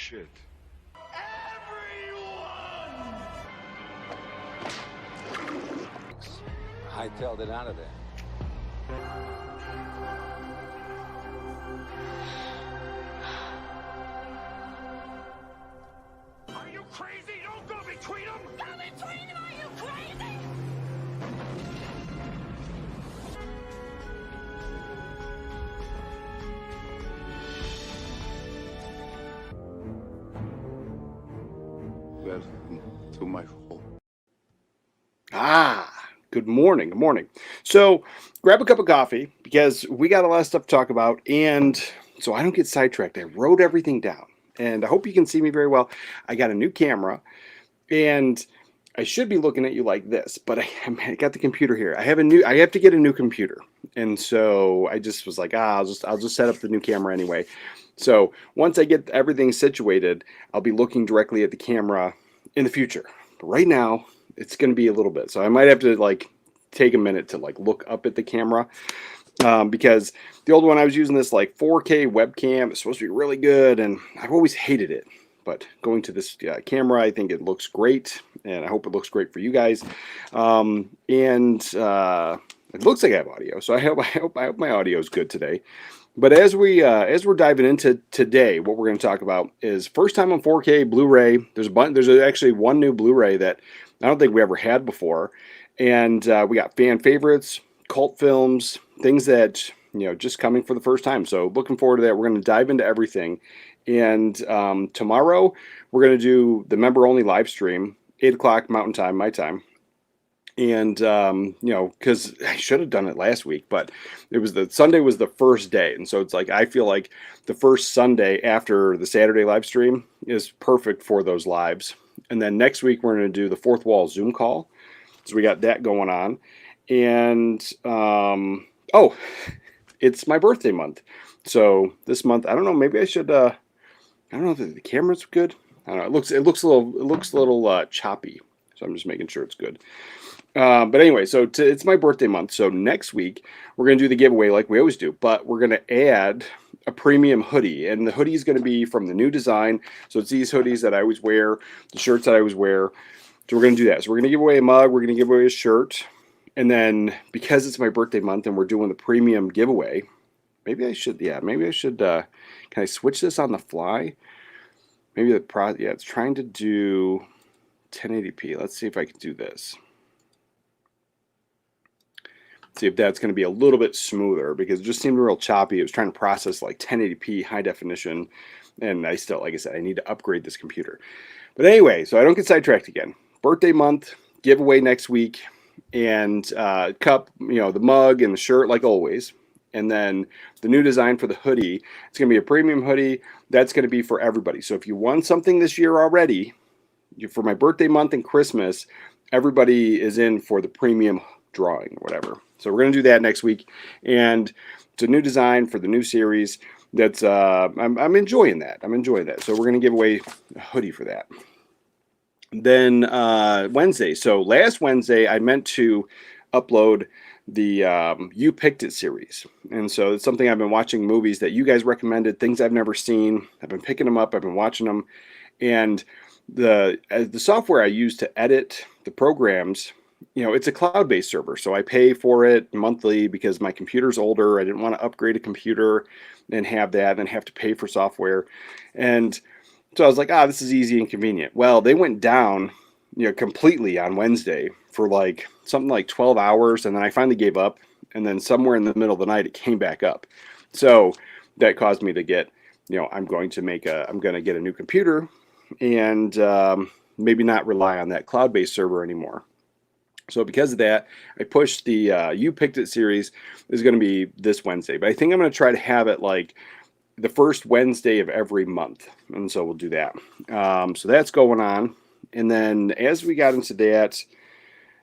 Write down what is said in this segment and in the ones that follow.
shit. Hightailed it out of there. Are you crazy? Don't go between them! Go between them! Are you crazy? Welcome to my home. Good morning. Good morning. So grab a cup of coffee because we got a lot of stuff to talk about. And so I don't get sidetracked. I wrote everything down and I hope you can see me very well. I got a new camera and I should be looking at you like this, but I got the computer here. I have to get a new computer. And so I just was like, I'll just set up the new camera anyway. So once I get everything situated, I'll be looking directly at the camera in the future. But right now, it's going to be a little bit. So I might have to like take a minute to like look up at the camera because the old one I was using this like 4K webcam. It's supposed to be really good and I've always hated it. But going to this camera, I think it looks great and I hope it looks great for you guys. It looks like I have audio. So I hope my audio is good today. But as we're diving into today, what we're going to talk about is first time on 4K Blu-ray. There's actually one new Blu-ray that I don't think we ever had before, and we got fan favorites, cult films, things that just coming for the first time. So looking forward to that. We're going to dive into everything, and tomorrow we're going to do the member only live stream, 8 o'clock Mountain Time, my time. And because I should have done it last week, but Sunday was the first day, and so it's like I feel like the first Sunday after the Saturday live stream is perfect for those lives. And then next week we're going to do the fourth wall Zoom call, so we got that going on. And it's my birthday month, so this month I don't know. Maybe I should. I don't know if the camera's good. I don't know. It looks a little choppy, so I'm just making sure it's good. But anyway, so it's my birthday month. So next week, we're going to do the giveaway like we always do. But we're going to add a premium hoodie. And the hoodie is going to be from the new design. So it's these hoodies that I always wear, the shirts that I always wear. So we're going to do that. So we're going to give away a mug. We're going to give away a shirt. And then because it's my birthday month and we're doing the premium giveaway, maybe I should, can I switch this on the fly? Maybe it's trying to do 1080p. Let's see if I can do this. See if that's going to be a little bit smoother because it just seemed real choppy. It was trying to process like 1080p high definition, and I still, like I said, I need to upgrade this computer. But anyway, so I don't get sidetracked again. Birthday month, giveaway next week, and cup, the mug and the shirt like always. And then the new design for the hoodie, it's going to be a premium hoodie. That's going to be for everybody. So if you won something this year already, for my birthday month and Christmas, everybody is in for the premium drawing or whatever. So we're going to do that next week, and it's a new design for the new series. That's I'm enjoying that. So we're going to give away a hoodie for that. Then Wednesday. So last Wednesday I meant to upload the You Picked It series, and so it's something I've been watching movies that you guys recommended, things I've never seen. I've been picking them up. I've been watching them, and the software I use to edit the programs. It's a cloud-based server, so I pay for it monthly because my computer's older. I didn't want to upgrade a computer and have that and then have to pay for software. And so I was like, this is easy and convenient. Well, they went down, completely on Wednesday for like something like 12 hours, and then I finally gave up. And then somewhere in the middle of the night, it came back up. So that caused me to get, I'm going to get a new computer and maybe not rely on that cloud-based server anymore. So because of that, I pushed the You Picked It series is going to be this Wednesday. But I think I'm going to try to have it like the first Wednesday of every month. And so we'll do that. So that's going on. And then as we got into that,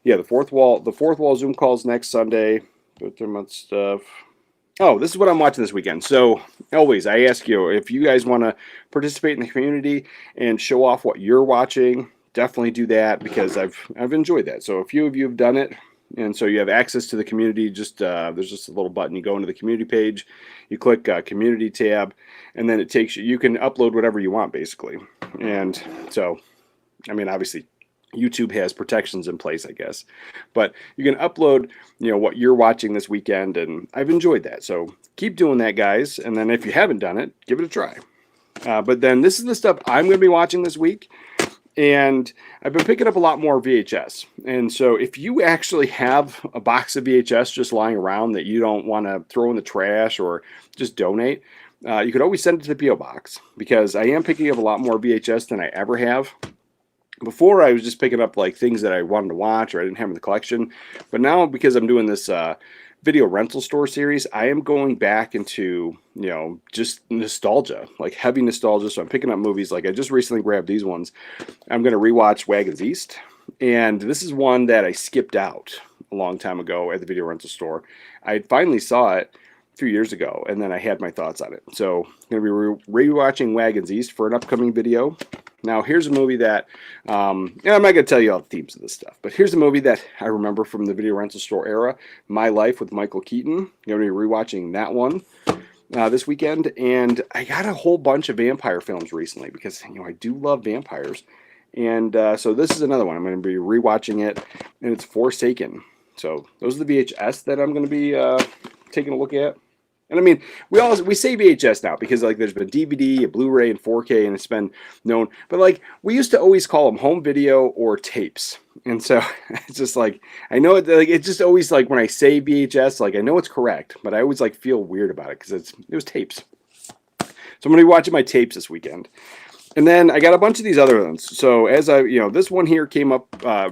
the fourth wall Zoom calls next Sunday. Birthday month stuff. Oh, this is what I'm watching this weekend. So always I ask you if you guys want to participate in the community and show off what you're watching. Definitely do that because I've enjoyed that. So a few of you have done it, And so you have access to the community. Just there's just a little button. You go into the community page, you click community tab, and then it takes you. You can upload whatever you want, basically. And so, I mean, obviously, YouTube has protections in place, I guess, but you can upload, what you're watching this weekend, and I've enjoyed that. So keep doing that, guys. And then if you haven't done it, give it a try. But then this is the stuff I'm going to be watching this week. And I've been picking up a lot more VHS. And so if you actually have a box of VHS just lying around that you don't want to throw in the trash or just donate, you could always send it to the P.O. Box, because I am picking up a lot more VHS than I ever have. Before, I was just picking up like things that I wanted to watch or I didn't have in the collection. But now, because I'm doing this video rental store series, I am going back into, just nostalgia, like heavy nostalgia. So I'm picking up movies. Like I just recently grabbed these ones. I'm going to rewatch Wagons East. And this is one that I skipped out a long time ago at the video rental store. I finally saw it a few years ago, and then I had my thoughts on it. So I'm going to be rewatching Wagons East for an upcoming video. Now, here's a movie that, I'm not going to tell you all the themes of this stuff, but here's a movie that I remember from the video rental store era, My Life with Michael Keaton. I'm going to be rewatching that one this weekend. And I got a whole bunch of vampire films recently because, I do love vampires. And so this is another one. I'm going to be rewatching it, and it's Forsaken. So those are the VHS that I'm going to be taking a look at. And I mean, we say VHS now because like there's been DVD, a Blu-ray, and 4K, and it's been known. But like we used to always call them home video or tapes. And so it's just like I know it. Like it's just always like when I say VHS, like I know it's correct, but I always like feel weird about it because it was tapes. So I'm gonna be watching my tapes this weekend. And then I got a bunch of these other ones. So as this one here came up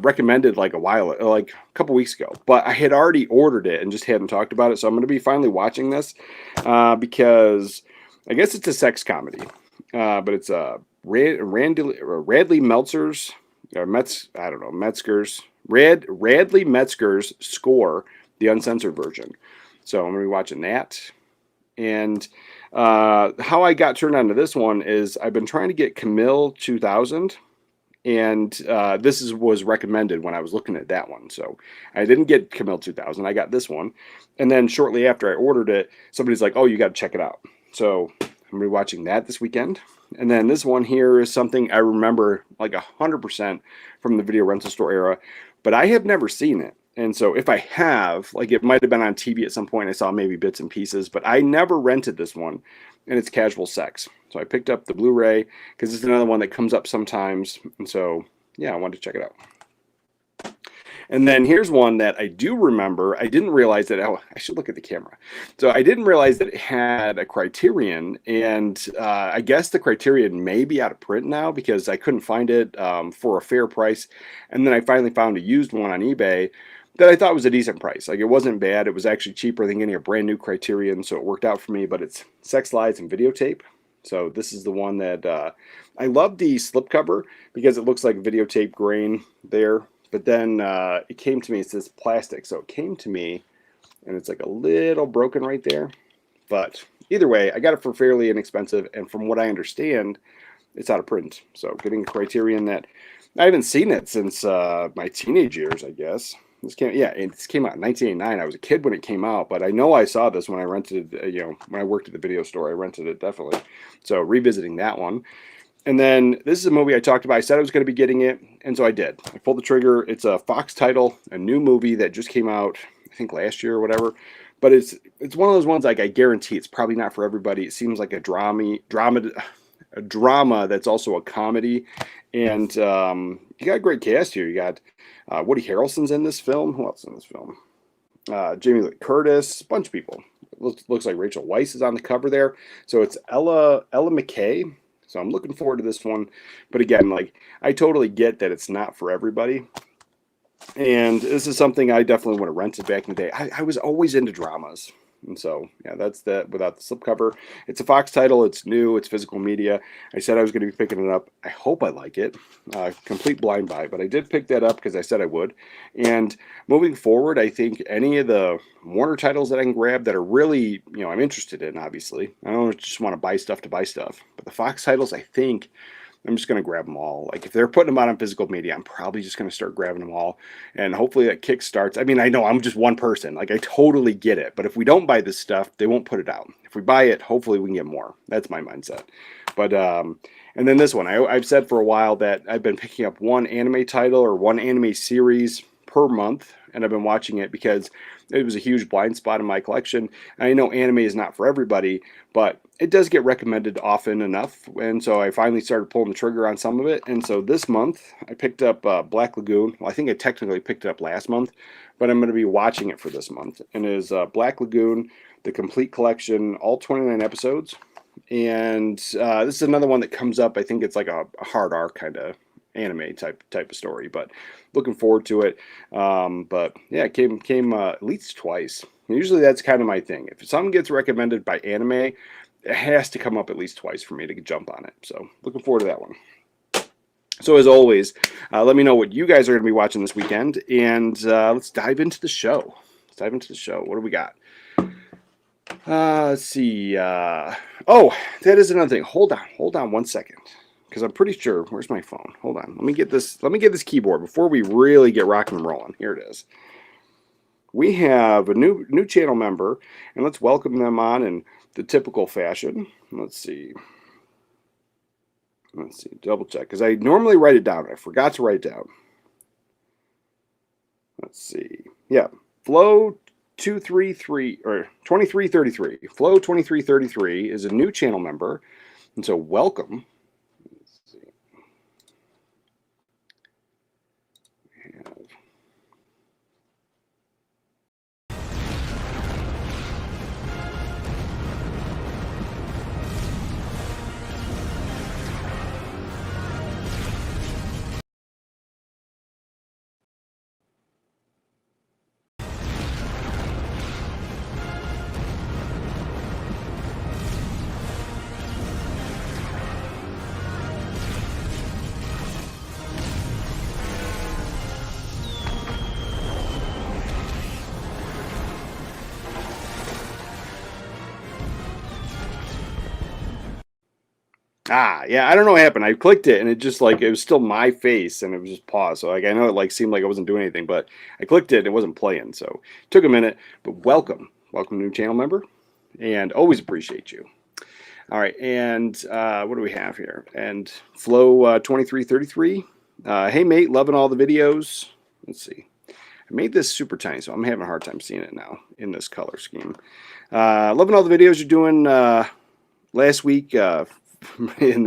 recommended like a couple weeks ago, but I had already ordered it and just hadn't talked about it. So I'm going to be finally watching this because I guess it's a sex comedy, but it's Radley Metzger's Score, the uncensored version. So I'm going to be watching that. And how I got turned on to this one is I've been trying to get Camille 2000, and this was recommended when I was looking at that one. So I didn't get Camille 2000. I got this one. And then shortly after I ordered it, somebody's like, oh, you got to check it out. So I'm rewatching that this weekend. And then this one here is something I remember like 100% from the video rental store era, but I have never seen it. And so if I have, like it might have been on TV at some point, I saw maybe bits and pieces, but I never rented this one, and it's Casual Sex. So I picked up the Blu-ray because it's another one that comes up sometimes. And so, yeah, I wanted to check it out. And then here's one that I do remember. I didn't realize that, I should look at the camera. So I didn't realize that it had a Criterion, and I guess the Criterion may be out of print now because I couldn't find it for a fair price. And then I finally found a used one on eBay that I thought was a decent price. Like it wasn't bad. It was actually cheaper than getting a brand new Criterion, so it worked out for me. But it's Sex, Lies, and Videotape. So this is the one that I love the slipcover because it looks like videotape grain there. But then it came to me, it says plastic. So it came to me and it's like a little broken right there. But either way, I got it for fairly inexpensive. And from what I understand, it's out of print. So getting a Criterion that I haven't seen it since my teenage years, I guess. This came out in 1989. I was a kid when it came out, but I know I saw this when I rented, when I worked at the video store. I rented it definitely. So revisiting that one. And then this is a movie I talked about. I said I was going to be getting it, and so I did. I pulled the trigger. It's a Fox title, a new movie that just came out, I think last year or whatever. But it's one of those ones like I guarantee it's probably not for everybody. It seems like a drama that's also a comedy. And you got a great cast here. You got Woody Harrelson's in this film. Who else is in this film? Jamie Lee Curtis, a bunch of people. Looks like Rachel Weisz is on the cover there. So it's Ella McKay. So I'm looking forward to this one. But again, like I totally get that it's not for everybody. And this is something I definitely would have rented back in the day. I was always into dramas. And so, yeah, that's that without the slipcover. It's a Fox title. It's new. It's physical media. I said I was going to be picking it up. I hope I like it. Complete blind buy. But I did pick that up because I said I would. And moving forward, I think any of the Warner titles that I can grab that are really, I'm interested in, obviously. I don't just want to buy stuff to buy stuff. But the Fox titles, I think, I'm just going to grab them all. Like if they're putting them out on physical media, I'm probably just going to start grabbing them all. And hopefully that kick starts. I mean, I know I'm just one person. Like I totally get it. But if we don't buy this stuff, they won't put it out. If we buy it, hopefully we can get more. That's my mindset. But, and then this one, I've said for a while that I've been picking up one anime title or one anime series per month. And I've been watching it because it was a huge blind spot in my collection. And I know anime is not for everybody, but it does get recommended often enough. And so I finally started pulling the trigger on some of it. And so this month I picked up Black Lagoon. Well, I think I technically picked it up last month, but I'm going to be watching it for this month. And it is Black Lagoon, the complete collection, all 29 episodes. And this is another one that comes up. I think it's like a hard R kind of anime type of story, but looking forward to it. But yeah, it came at least twice. And usually that's kind of my thing. If something gets recommended by anime, it has to come up at least twice for me to jump on it. So looking forward to that one. So as always, let me know what you guys are going to be watching this weekend, and let's dive into the show. What do we got? Let's see. Oh, that is another thing. Hold on 1 second. Because I'm pretty sure, where's my phone? Hold on. Let me get this keyboard before we really get rocking and rolling. Here it is. We have a new channel member, and let's welcome them on in the typical fashion. Let's see. Double check. Because I normally write it down. I forgot to write it down. Let's see. Yeah. Flow 233 or 2333. Flow 2333 is a new channel member. And so welcome. Yeah, I don't know what happened. I clicked it and it just like, it was still my face and it was just paused. So like, I know it like seemed like I wasn't doing anything, but I clicked it and it wasn't playing. So it took a minute, but welcome new channel member, and always appreciate you. All right. And what do we have here? And Flow 2333. Hey mate, loving all the videos. Let's see. I made this super tiny, so I'm having a hard time seeing it now in this color scheme. Loving all the videos you're doing last week. In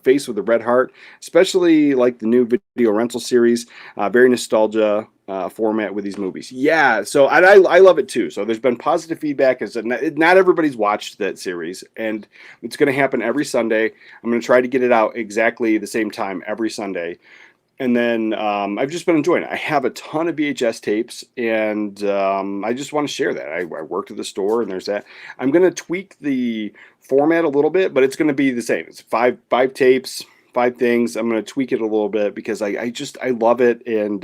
Face with the Red Heart, especially like the new video rental series, very nostalgia format with these movies. Yeah, so I love it too. So there's been positive feedback. Is that not everybody's watched that series, and it's going to happen every Sunday. I'm going to try to get it out exactly the same time every Sunday. And then I've just been enjoying it. I have a ton of VHS tapes, and I just want to share that. I worked at the store, and there's that. I'm going to tweak the format a little bit, but it's going to be the same. It's five tapes, 5 things. I'm going to tweak it a little bit because I love it, and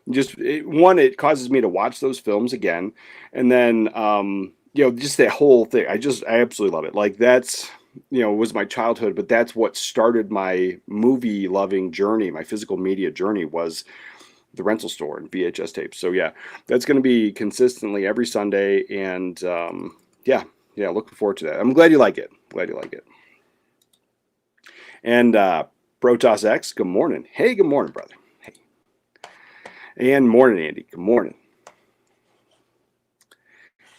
it causes me to watch those films again, and then just that whole thing. I absolutely love it. Like that's. Was my childhood, but that's what started my movie loving journey. My physical media journey was the rental store and VHS tapes. So yeah, that's going to be consistently every Sunday. And looking forward to that. I'm glad you like it. And Protoss X, good morning. Hey, good morning, brother. Hey. And morning, Andy. Good morning.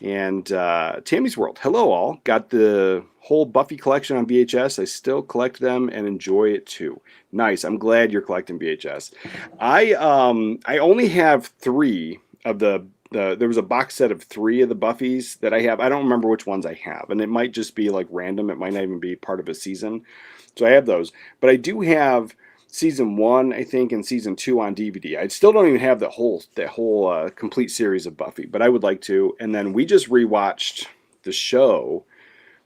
And Tammy's World. Hello, all. Got the whole Buffy collection on VHS. I still collect them and enjoy it too. Nice. I'm glad you're collecting VHS. I only have 3 of the. There was a box set of 3 of the Buffys that I have. I don't remember which ones I have, and it might just be like random. It might not even be part of a season. So I have those, but I do have season 1, I think, and season 2 on DVD. I still don't even have that whole complete series of Buffy, but I would like to. And then we just rewatched the show,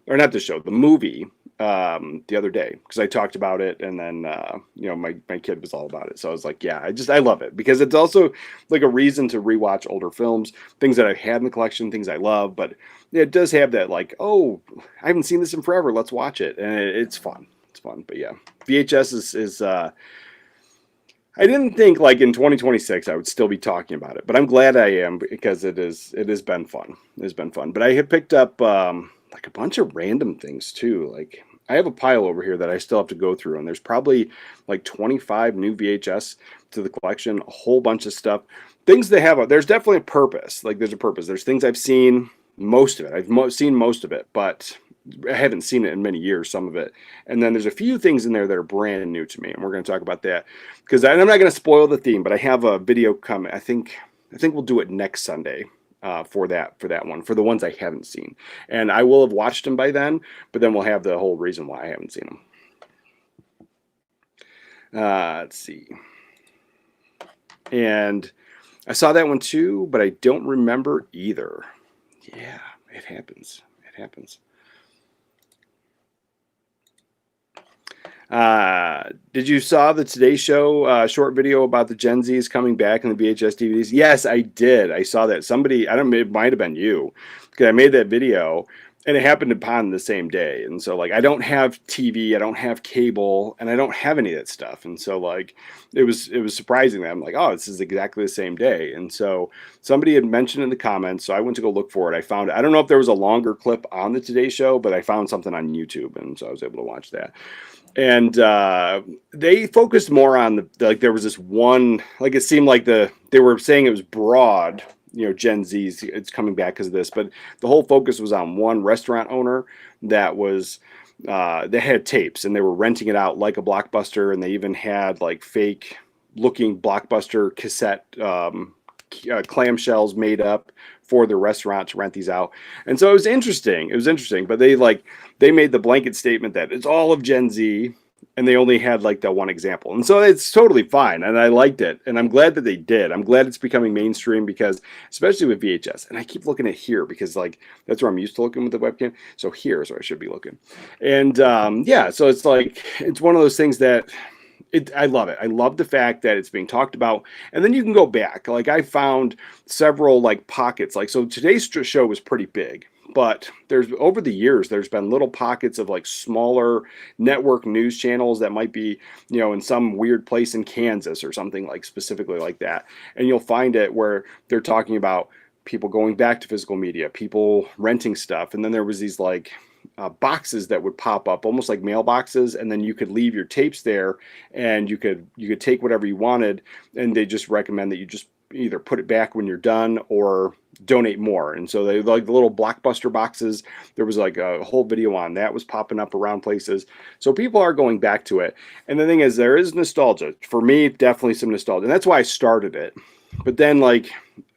or not the show, the movie the other day because I talked about it, and then my kid was all about it. So I was like, yeah, I love it because it's also like a reason to rewatch older films, things that I've had in the collection, things I love, but it does have that like, oh, I haven't seen this in forever, let's watch it, and it's fun. It's fun. But yeah, VHS is I didn't think like in 2026 I would still be talking about it, but I'm glad I am because it has been fun. It has been fun. But I had picked up like a bunch of random things too. Like I have a pile over here that I still have to go through, and there's probably like 25 new VHS to the collection, a whole bunch of stuff. Things they have, there's definitely a purpose. Like there's a purpose. There's things I've seen, most of it. I've seen most of it, but I haven't seen it in many years, some of it. And then there's a few things in there that are brand new to me, and we're going to talk about that. Because I'm not going to spoil the theme, but I have a video coming. I think we'll do it next Sunday for that one, for the ones I haven't seen. And I will have watched them by then, but then we'll have the whole reason why I haven't seen them. Let's see. And I saw that one too, but I don't remember either. Yeah, it happens. It happens. Did you saw the Today Show short video about the Gen Zs coming back in the VHS DVDs? Yes, I did. I saw that. Somebody, I don't know, it might have been you, because I made that video and it happened upon the same day. And so like, I don't have TV, I don't have cable, and I don't have any of that stuff. And so like, it was surprising that I'm like, oh, this is exactly the same day. And so somebody had mentioned in the comments, so I went to go look for it. I found, I don't know if there was a longer clip on the Today Show, but I found something on YouTube. And so I was able to watch that. And they focused more on like there was this one, like it seemed like they were saying it was broad, Gen Z's, it's coming back because of this, but the whole focus was on one restaurant owner that was, they had tapes and they were renting it out like a Blockbuster, and they even had like fake looking Blockbuster cassette clamshells made up for the restaurant to rent these out. And so it was interesting. But they made the blanket statement that it's all of Gen Z, and they only had like that one example. And so it's totally fine. And I liked it. And I'm glad that they did. I'm glad it's becoming mainstream, because especially with VHS, and I keep looking at here because like, that's where I'm used to looking with the webcam. So here's where I should be looking. And yeah, so it's like, it's one of those things that I love it. I love the fact that it's being talked about, and then you can go back. Like I found several like pockets. Like, so today's show was pretty big, but there's over the years, there's been little pockets of like smaller network news channels that might be, in some weird place in Kansas or something like specifically like that. And you'll find it where they're talking about people going back to physical media, people renting stuff. And then there was these like boxes that would pop up almost like mailboxes, and then you could leave your tapes there, and you could take whatever you wanted, and they just recommend that you just either put it back when you're done or donate more. And so they like the little Blockbuster boxes. There was like a whole video on that was popping up around places. So people are going back to it. And the thing is, there is nostalgia. For me, definitely some nostalgia. And that's why I started it. But then like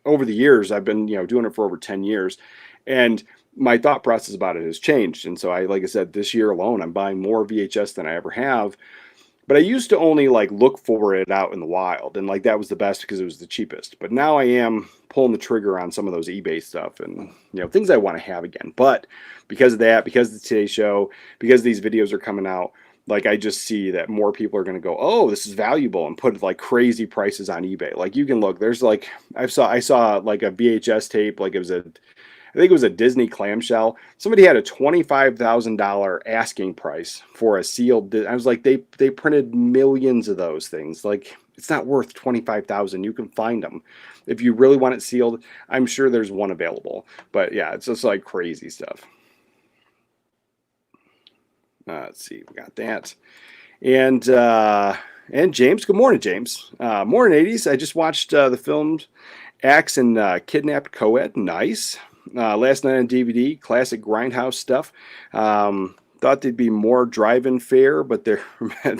over the years, I've been, doing it for over 10 years. And my thought process about it has changed. And so like I said, this year alone, I'm buying more VHS than I ever have. But I used to only like look for it out in the wild, and like that was the best because it was the cheapest. But now I am pulling the trigger on some of those eBay stuff and things I want to have again. But because of that, because of the Today Show, because these videos are coming out, like I just see that more people are going to go, oh, this is valuable, and put like crazy prices on eBay. Like you can look, there's like I saw like a VHS tape, like I think it was a Disney clamshell. Somebody had a $25,000 asking price for a sealed. I was like, they printed millions of those things. Like, it's not worth $25,000. You can find them if you really want it sealed. I'm sure there's one available. But yeah, it's just like crazy stuff. Let's see, we got that, and James. Good morning, James. Morning, 80s. I just watched the films Axe and Kidnapped Co-ed. Nice. Last night on DVD, classic grindhouse stuff. Thought they'd be more drive-in fare, but they're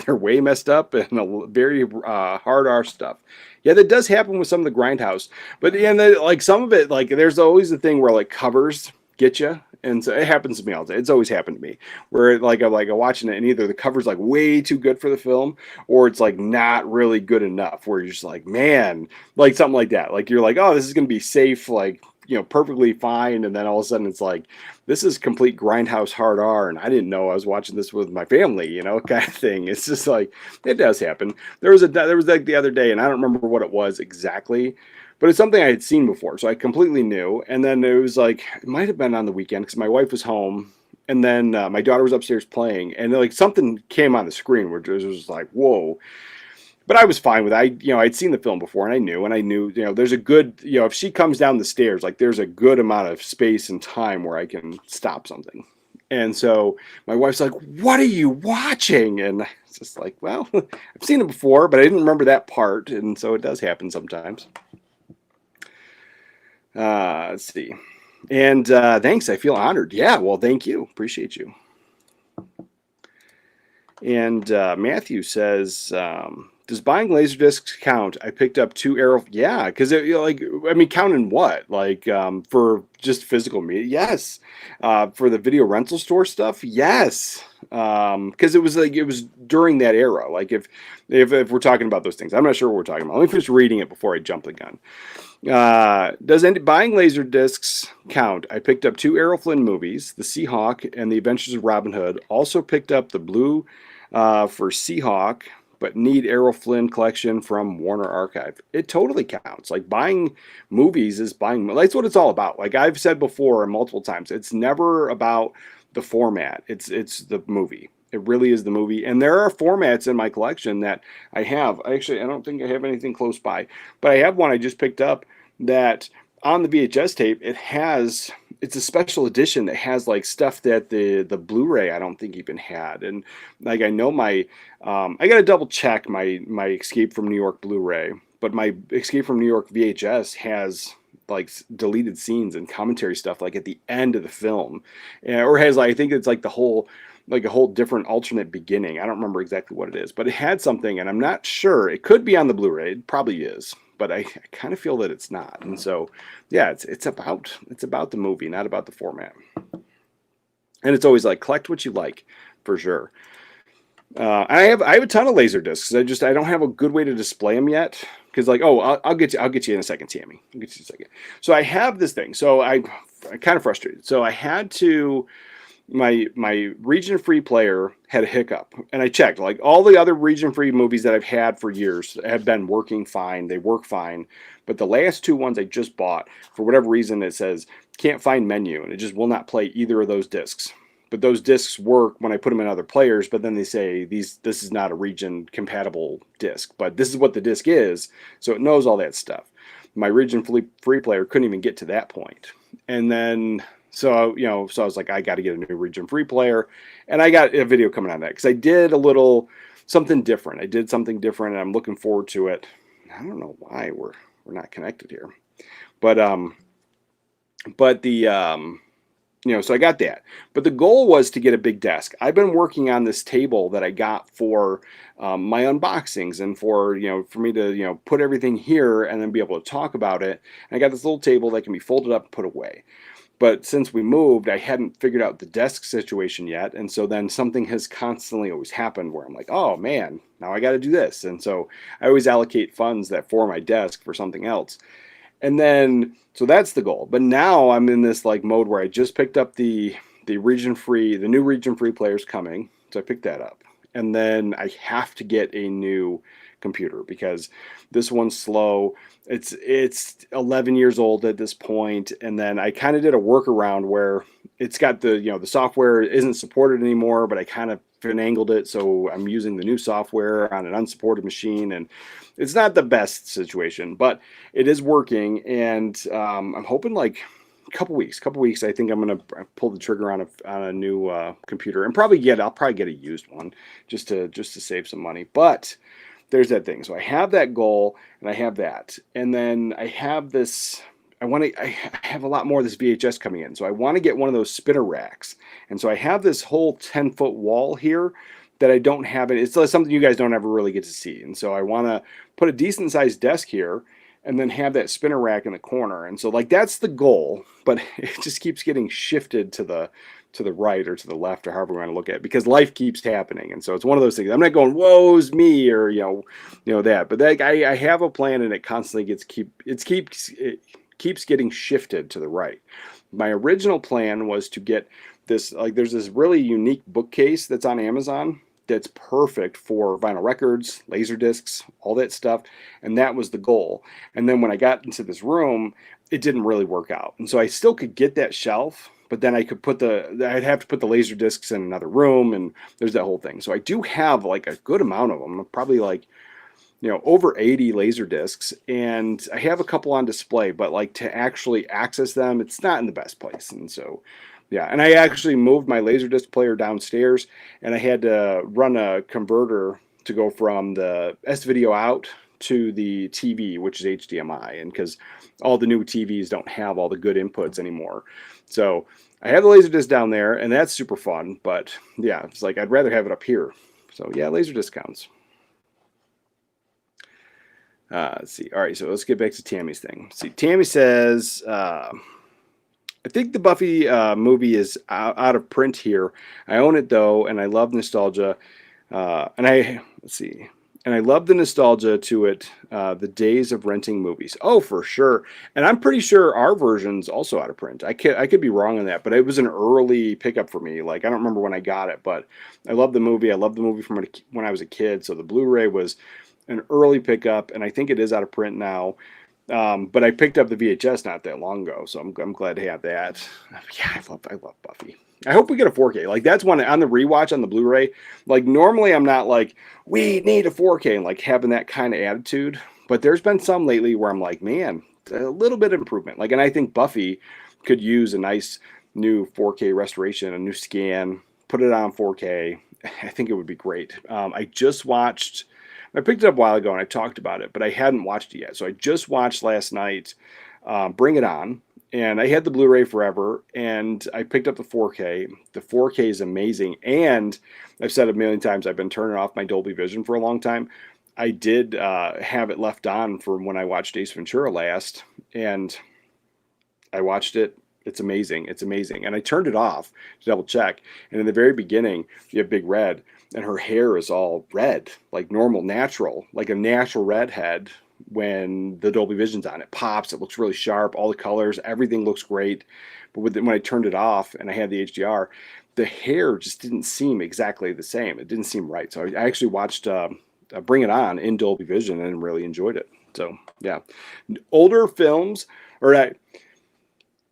way messed up and a very hard R stuff. Yeah, that does happen with some of the grindhouse, but yeah, like some of it, like there's always the thing where like covers get you, and so it happens to me all the time. It's always happened to me where I'm watching it, and either the cover's like way too good for the film, or it's like not really good enough. Where you're just like, man, like something like that. Like you're like, oh, this is gonna be safe, like. Perfectly fine, and then all of a sudden it's like, this is complete grindhouse hard R, and I didn't know I was watching this with my family, kind of thing. It's just like, it does happen. There was like the other day, and I don't remember what it was exactly, but it's something I had seen before, so I completely knew. And then it was like, it might have been on the weekend because my wife was home, And then my daughter was upstairs playing, and like something came on the screen where it was like, whoa. But I was fine with it. I'd seen the film before, and I knew, there's a good, if she comes down the stairs, like there's a good amount of space and time where I can stop something. And so my wife's like, "What are you watching?" And it's just like, well, I've seen it before, but I didn't remember that part, and so it does happen sometimes. Let's see. And thanks. I feel honored. Yeah, well, thank you. Appreciate you. And Matthew says, does buying Laserdiscs count? I picked up 2 Arrow. Yeah, because counting what? Like for just physical media? Yes. For the video rental store stuff? Yes. Because it was during that era. Like if we're talking about those things, I'm not sure what we're talking about. Let me finish reading it before I jump the gun. Does buying Laserdiscs count? I picked up 2 Errol Flynn movies, The Seahawk and The Adventures of Robin Hood. Also picked up the blue for Seahawk, but need Errol Flynn collection from Warner Archive. It totally counts. Like buying movies is buying. That's what it's all about. Like I've said before multiple times, it's never about the format. It's the movie. It really is the movie. And there are formats in my collection that I have. Actually, I don't think I have anything close by, but I have one I just picked up that on the VHS tape, it's a special edition that has like stuff that the Blu-ray I don't think even had. And like I know I got to double check my Escape from New York Blu-ray, but my Escape from New York VHS has like deleted scenes and commentary stuff like at the end of the film, or has I think it's like a whole different alternate beginning. I don't remember exactly what it is, but it had something, and I'm not sure. It could be on the Blu-ray. It probably is, but I kind of feel that it's not. And so, yeah, it's about the movie, not about the format. And it's always like collect what you like, for sure. I have a ton of laser discs. I don't have a good way to display them yet. Because I'll get you in a second, Tammy. I'll get you in a second. So I have this thing. So I'm kind of frustrated. So I had to. My region free player had a hiccup, and I checked like all the other region free movies that I've had for years have been working fine. They work fine, but the last 2 ones I just bought, for whatever reason, it says can't find menu, and it just will not play either of those discs. But those discs work when I put them in other players, but then they say this is not a region compatible disc, but this is what the disc is, so it knows all that stuff. My region free player couldn't even get to that point, and then. So I was like, I got to get a new region free player, and I got a video coming on that because I did something different. And I'm looking forward to it. I don't know why we're not connected here, but so I got that. But the goal was to get a big desk. I've been working on this table that I got for my unboxings and for me to put everything here and then be able to talk about it. And I got this little table that can be folded up and put away. But since we moved, I hadn't figured out the desk situation yet. And so then something has constantly always happened where I'm like, oh man, now I got to do this. And so I always allocate funds that for my desk for something else. And then, so that's the goal. But now I'm in this like mode where I just picked up the new region free players coming. So I picked that up. And then I have to get a new computer because this one's slow. It's 11 years old at this point, and then I kind of did a workaround where it's got the software isn't supported anymore, but I kind of finagled it so I'm using the new software on an unsupported machine, and it's not the best situation, but it is working, and I'm hoping like a couple weeks. I think I'm gonna pull the trigger on a new computer, and I'll probably get a used one just to save some money, but. There's that thing. So I have that goal, and I have that. And then I have this, I have a lot more of this VHS coming in. So I want to get one of those spinner racks. And so I have this whole 10-foot wall here that I don't have. It's something you guys don't ever really get to see. And so I want to put a decent sized desk here and then have that spinner rack in the corner. And so like that's the goal, but it just keeps getting shifted to the right or to the left or however we want to look at it because life keeps happening. And so it's one of those things. I'm not going, woe's me or, that, but I have a plan and it constantly it keeps getting shifted to the right. My original plan was to get this, like there's this really unique bookcase that's on Amazon that's perfect for vinyl records, laser discs, all that stuff. And that was the goal. And then when I got into this room, it didn't really work out. And so I still could get that shelf, but then I could I'd have to put the laser discs in another room, and there's that whole thing. So I do have like a good amount of them, probably like, over 80 laser discs, and I have a couple on display, but like to actually access them, it's not in the best place. And so, yeah, and I actually moved my laser disc player downstairs, and I had to run a converter to go from the S-video out to the TV, which is HDMI, and because all the new TVs don't have all the good inputs anymore. So I have the laser disc down there, and that's super fun, but yeah, it's like I'd rather have it up here. So yeah, laser disc counts. Let's see. All right, so let's get back to Tammy's thing. Let's see, Tammy says, I think the Buffy movie is out of print here. I own it though, and I love nostalgia. Let's see. And I love the nostalgia to it, the days of renting movies. Oh, for sure. And I'm pretty sure our version's also out of print. I could be wrong on that, but it was an early pickup for me. Like, I don't remember when I got it, but I love the movie. I love the movie from when I was a kid. So the Blu-ray was an early pickup, and I think it is out of print now. But I picked up the VHS not that long ago, so I'm glad to have that. Yeah, I love Buffy. I hope we get a 4K. Like, that's one on the rewatch on the Blu-ray. Like, normally I'm not like, we need a 4K and like having that kind of attitude. But there's been some lately where I'm like, man, a little bit of improvement. Like, and I think Buffy could use a nice new 4K restoration, a new scan, put it on 4K. I think it would be great. I picked it up a while ago and I talked about it, but I hadn't watched it yet. So I just watched last night, Bring It On. And I had the Blu-ray forever, and I picked up the 4K. The 4K is amazing, and I've said a million times, I've been turning off my Dolby Vision for a long time. I did have it left on from when I watched Ace Ventura last, and I watched it. It's amazing. It's amazing. And I turned it off to double check, and in the very beginning, you have Big Red, and her hair is all red, like normal, natural, like a natural redhead. When the Dolby Vision's on, it pops, it looks really sharp, all the colors, everything looks great. But when I turned it off and I had the HDR, the hair just didn't seem exactly the same. It didn't seem right. So I actually watched Bring It On in Dolby Vision and really enjoyed it. So yeah, older films, or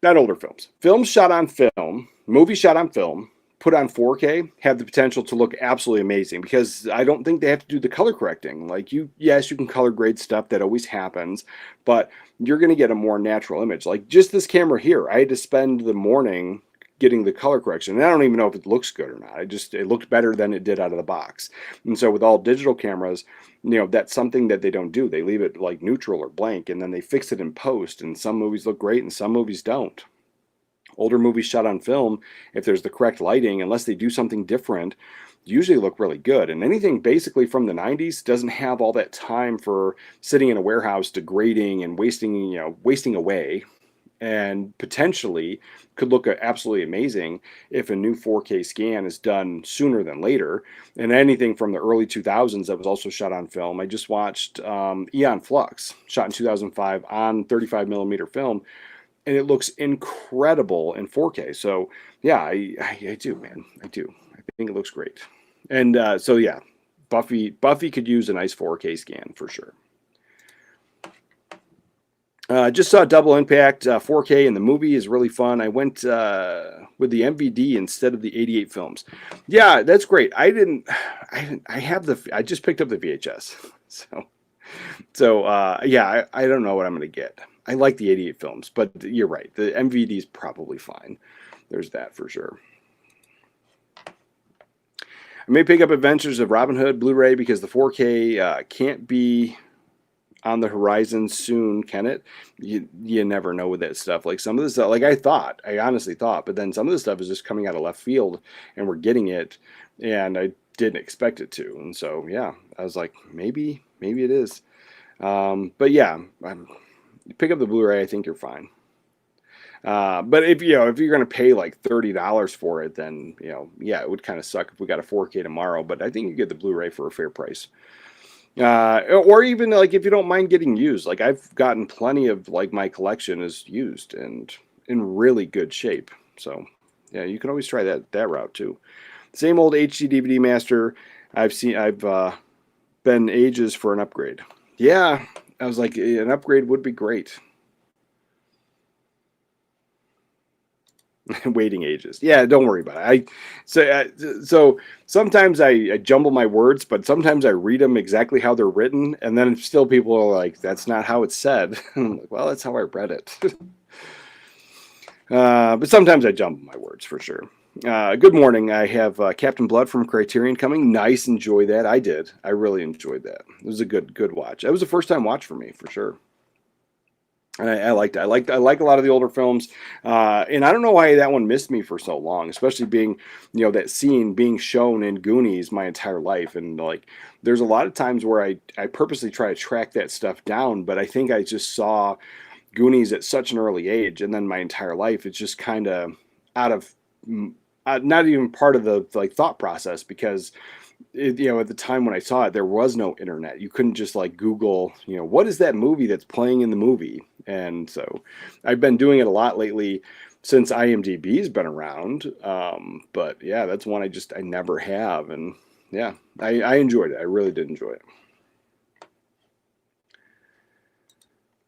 not older films, films shot on film, movies shot on film, put on 4K have the potential to look absolutely amazing, because I don't think they have to do the color correcting. Like, yes, you can color grade stuff, that always happens, but you're going to get a more natural image. Like just this camera here, I had to spend the morning getting the color correction, and I don't even know if it looks good or not. It looked better than it did out of the box. And so with all digital cameras, that's something that they don't do. They leave it like neutral or blank, and then they fix it in post, and some movies look great and some movies don't. Older movies shot on film, if there's the correct lighting, unless they do something different, usually look really good. And anything basically from the 90s doesn't have all that time for sitting in a warehouse degrading and wasting away, and potentially could look absolutely amazing if a new 4K scan is done sooner than later. And anything from the early 2000s that was also shot on film. I just watched Eon Flux, shot in 2005 on 35 millimeter film, and it looks incredible in 4K. So yeah, I do, man. I do. I think it looks great. And so yeah, Buffy could use a nice 4K scan for sure. Just saw Double Impact 4K, and the movie is really fun. I went with the MVD instead of the 88 films. Yeah, that's great. I just picked up the VHS. So yeah, I don't know what I'm going to get. I like the 88 films, but you're right. The MVD is probably fine. There's that for sure. I may pick up Adventures of Robin Hood Blu-ray because the 4K can't be on the horizon soon, can it? You never know with that stuff. Like some of the stuff, like I honestly thought, but then some of the stuff is just coming out of left field, and we're getting it, and I didn't expect it to. And so yeah, I was like, maybe it is. But yeah, pick up the Blu-ray. I think you're fine. But if you're going to pay like $30 for it, then yeah, it would kind of suck if we got a 4K tomorrow. But I think you get the Blu-ray for a fair price. Or even like if you don't mind getting used. Like I've gotten plenty of like my collection is used and in really good shape. So yeah, you can always try that route too. Same old HD DVD master. I've been ages for an upgrade. Yeah, I was like, an upgrade would be great. Waiting ages. Yeah, don't worry about it. So sometimes I jumble my words, but sometimes I read them exactly how they're written, and then still people are like, "That's not how it's said." I'm like, well, that's how I read it. But sometimes I jumble my words for sure. Good morning. I have Captain Blood from Criterion coming. Nice, enjoy that. I did. I really enjoyed that. It was a good watch. It was a first time watch for me for sure. And I liked it. I like a lot of the older films, and I don't know why that one missed me for so long, especially being, that scene being shown in Goonies my entire life, and like, there's a lot of times where I purposely try to track that stuff down, but I think I just saw Goonies at such an early age, and then my entire life it's just kind of out of not even part of the like thought process because at the time when I saw it, there was no internet. You couldn't just like Google, what is that movie that's playing in the movie? And so I've been doing it a lot lately since IMDb's been around. But yeah, that's one I never have. And yeah, I enjoyed it. I really did enjoy it.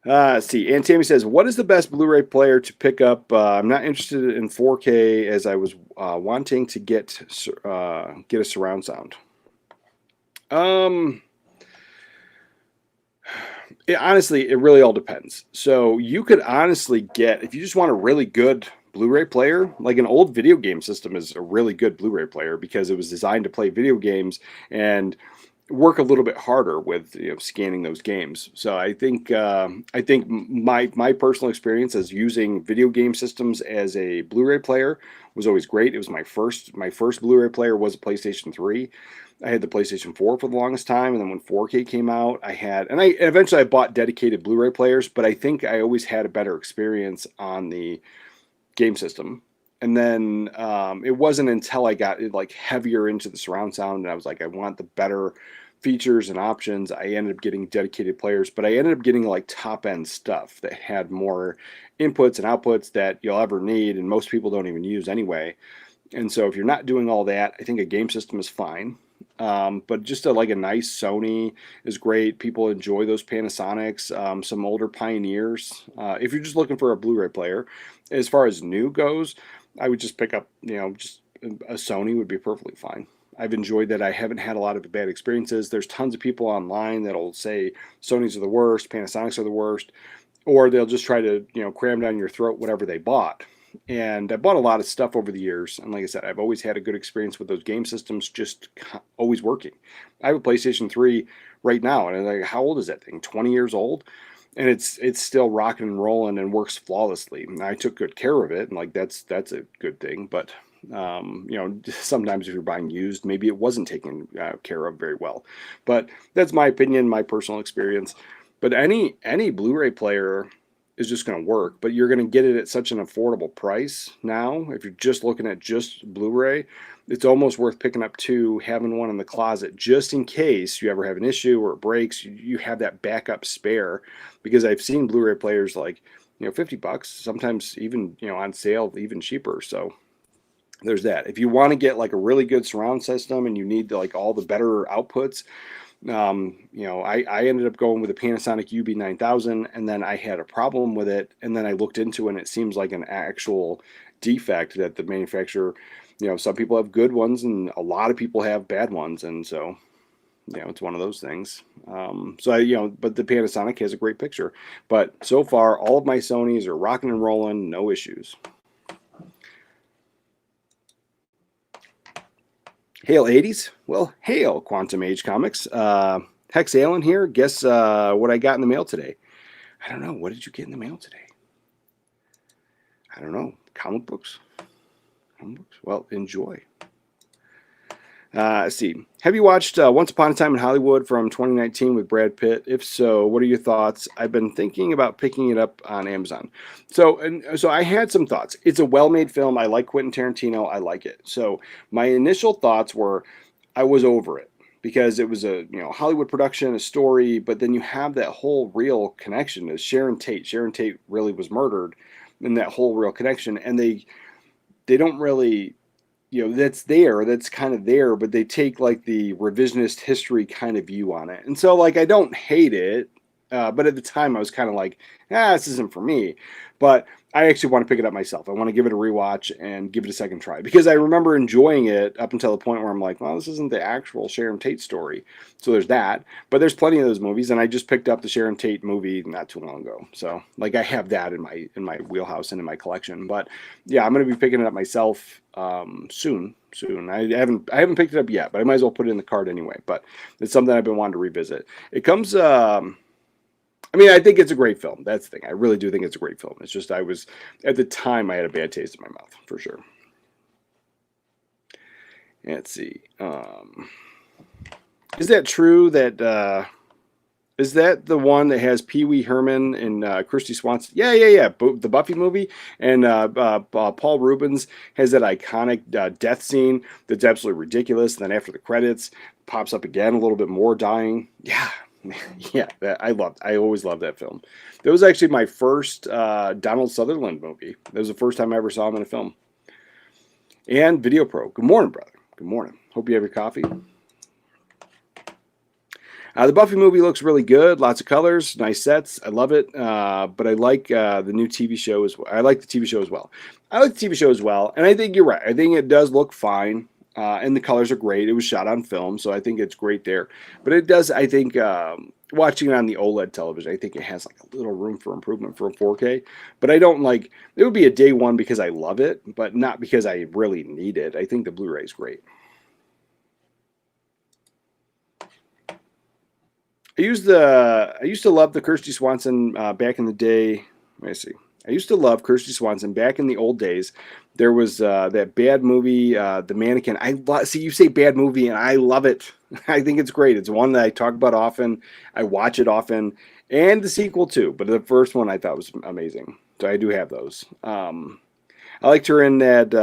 Let's see. Aunt Tammy says, what is the best Blu-ray player to pick up? I'm not interested in 4K as I was wanting to get a surround sound. Honestly, it really all depends. So you could honestly get, if you just want a really good Blu-ray player, like an old video game system is a really good Blu-ray player because it was designed to play video games and work a little bit harder with scanning those games. So I think my personal experience as using video game systems as a Blu-ray player was always great. It was my first Blu-ray player was a PlayStation 3. I had the PlayStation 4 for the longest time, and then when 4K came out, I eventually bought dedicated Blu-ray players, but I think I always had a better experience on the game system. And then it wasn't until I got like heavier into the surround sound, and I was like, I want the better features and options. I ended up getting dedicated players, but I ended up getting like top end stuff that had more inputs and outputs that you'll ever need, and most people don't even use anyway. And so if you're not doing all that, I think a game system is fine. But just like a nice Sony is great. People enjoy those Panasonics, some older Pioneers. If you're just looking for a Blu-ray player, as far as new goes, I would just pick up, just a Sony would be perfectly fine. I've enjoyed that. I haven't had a lot of bad experiences. There's tons of people online that'll say Sonys are the worst, Panasonics are the worst, or they'll just try to, cram down your throat whatever they bought. And I bought a lot of stuff over the years. And like I said, I've always had a good experience with those game systems, just always working. I have a PlayStation 3 right now. And I'm like, how old is that thing? 20 years old? And it's still rocking and rolling and works flawlessly. And I took good care of it. And like, that's a good thing. But, sometimes if you're buying used, maybe it wasn't taken care of very well. But that's my opinion, my personal experience. But any Blu-ray player is just going to work, but you're going to get it at such an affordable price now. If you're just looking at just Blu-ray, it's almost worth picking up two, having one in the closet just in case you ever have an issue or it breaks. You have that backup spare, because I've seen Blu-ray players like $50, sometimes even on sale even cheaper. So there's that. If you want to get like a really good surround system and you need like all the better outputs, I ended up going with a Panasonic UB9000, and then I had a problem with it, and then I looked into it, and it seems like an actual defect that the manufacturer, some people have good ones and a lot of people have bad ones, and so it's one of those things. But the Panasonic has a great picture, but so far all of my Sonys are rocking and rolling, no issues. Hail 80s. Well, hail Quantum Age Comics. Hex Allen here. Guess what I got in the mail today? I don't know. What did you get in the mail today? I don't know. Comic books? Well, enjoy. Let's see. Have you watched Once Upon a Time in Hollywood from 2019 with Brad Pitt? If so, what are your thoughts? I've been thinking about picking it up on Amazon. So I had some thoughts. It's a well-made film. I like Quentin Tarantino. I like it. So my initial thoughts were I was over it because it was a Hollywood production, a story, but then you have that whole real connection to Sharon Tate. Sharon Tate really was murdered in that whole real connection, and they don't really that's there, that's kind of there, but they take like the revisionist history kind of view on it. And so like I don't hate it, but at the time I was kind of like, this isn't for me. But I actually want to pick it up myself. I want to give it a rewatch and give it a second try because I remember enjoying it up until the point where I'm like, well, this isn't the actual Sharon Tate story. So there's that. But there's plenty of those movies, and I just picked up the Sharon Tate movie not too long ago. So like I have that in my wheelhouse and in my collection. But yeah, I'm gonna be picking it up myself soon. I haven't picked it up yet, but I might as well put it in the cart anyway. But it's something I've been wanting to revisit. It comes. I mean, I think it's a great film. That's the thing. I really do think it's a great film. It's just at the time, I had a bad taste in my mouth, for sure. Let's see. Is that true that, is that the one that has Pee Wee Herman and Christy Swanson? Yeah. The Buffy movie. And Paul Rubens has that iconic death scene that's absolutely ridiculous. And then after the credits, pops up again, a little bit more dying. Yeah. Yeah, I always loved that film. That was actually my first Donald Sutherland movie. That was the first time I ever saw him in a film. And Video Pro. Good morning, brother. Good morning. Hope you have your coffee. The Buffy movie looks really good. Lots of colors, nice sets. I love it. But I like the new TV show as well. I like the TV show as well. And I think you're right. I think it does look fine. And the colors are great. It was shot on film, so I think it's great there. But it does, I think, watching it on the OLED television, I think it has like a little room for improvement for a 4K. But I don't like, it would be a day one because I love it, but not because I really need it. I think the Blu-ray is great. I used to love the Kirsty Swanson back in the day. Let me see. I used to love Kirsty Swanson back in the old days. There was that bad movie, The Mannequin. See, you say bad movie, and I love it. I think it's great. It's one that I talk about often. I watch it often, and the sequel too. But the first one I thought was amazing. So I do have those. I liked her in that.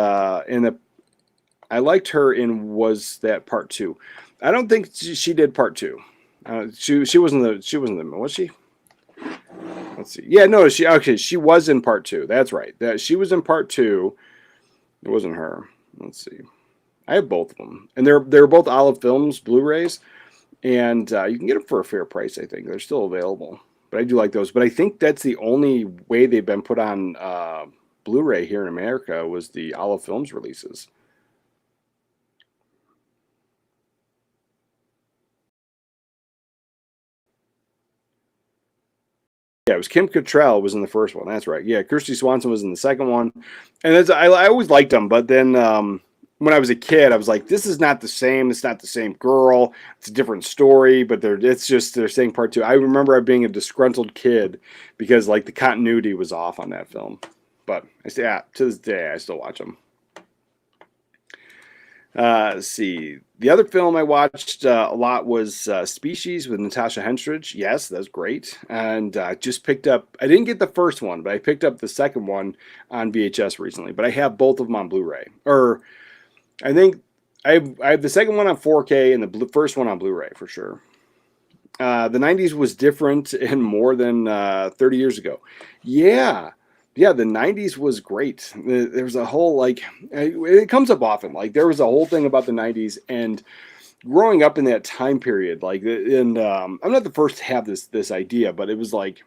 I liked her in Was That Part 2. I don't think she did Part 2. She wasn't the was she? Let's see. Yeah, no, she was in Part 2. That's right. She was in Part 2. It wasn't her. Let's see. I have both of them, and they're both Olive Films Blu-rays, and you can get them for a fair price. I think they're still available, but I do like those. But I think that's the only way they've been put on Blu-ray here in America was the Olive Films releases. Yeah, it was Kim Cattrall was in the first one. That's right. Yeah, Kirsty Swanson was in the second one, and I always liked them. But then when I was a kid, I was like, "This is not the same. It's not the same girl. It's a different story." But they're saying Part 2. I remember being a disgruntled kid because like the continuity was off on that film. But I say, to this day, I still watch them. Let's see. The other film I watched a lot was Species with Natasha Henstridge. Yes, that's great. And just picked up, I didn't get the first one, but I picked up the second one on VHS recently. But I have both of them on Blu-ray. Or I think I have the second one on 4K and the first one on Blu-ray for sure. The 90s was different and more than 30 years ago. Yeah. Yeah, the 90s was great. There was a whole, like, it comes up often. Like, there was a whole thing about the 90s and growing up in that time period. Like, and I'm not the first to have this idea, but it was like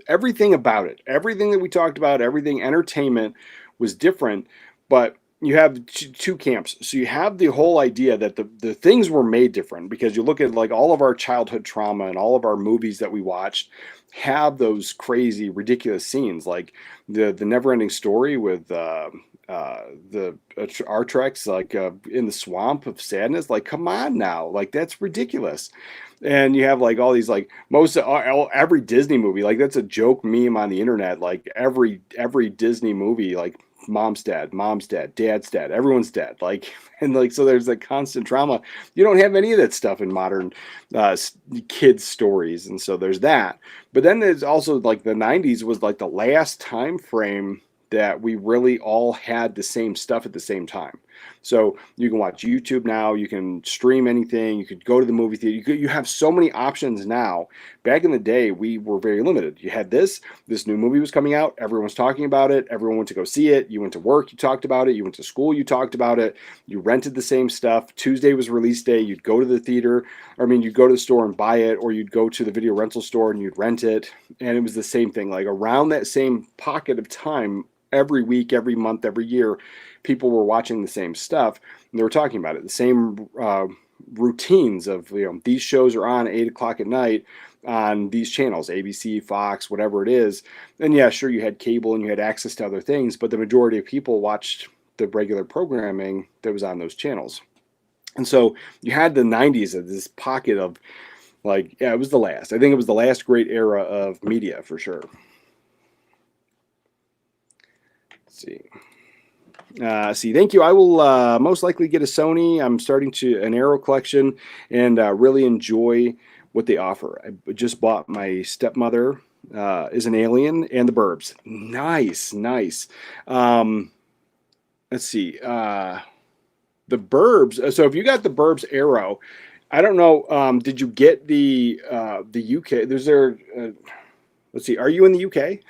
everything about it, everything that we talked about, everything entertainment was different. But you have two camps. So you have the whole idea that the things were made different because you look at like all of our childhood trauma and all of our movies that we watched have those crazy, ridiculous scenes like the Never-Ending Story with the Artrex, like in the swamp of sadness. Like, come on now, like that's ridiculous. And you have like all these like every Disney movie, like that's a joke meme on the internet. Like every Disney movie, like mom's dead, dad's dead, everyone's dead. Like, and like, so there's like constant trauma. You don't have any of that stuff in modern kids stories. And so there's that. But then there's also like the 90s was like the last time frame that we really all had the same stuff at the same time. So you can watch YouTube now, you can stream anything, you could go to the movie theater. You have so many options now. Back in the day, we were very limited. You had this new movie was coming out, everyone was talking about it, everyone went to go see it, you went to work, you talked about it, you went to school, you talked about it, you rented the same stuff. Tuesday was release day, you'd go to the theater, you'd go to the store and buy it, or you'd go to the video rental store and you'd rent it, and it was the same thing. Like around that same pocket of time, every week, every month, every year, people were watching the same stuff, and they were talking about it. The same routines of, these shows are on 8 o'clock at night on these channels, ABC, Fox, whatever it is. And yeah, sure, you had cable and you had access to other things, but the majority of people watched the regular programming that was on those channels. And so you had the 90s of this pocket of it was the last. I think it was the last great era of media for sure. Let's see. Thank you. I will most likely get a Sony. I'm starting an Arrow collection and really enjoy what they offer. I just bought my stepmother is an Alien and the Burbs. Nice. Let's see. The Burbs. So if you got the Burbs Arrow, I don't know. Did you get the UK? Let's see. Are you in the UK?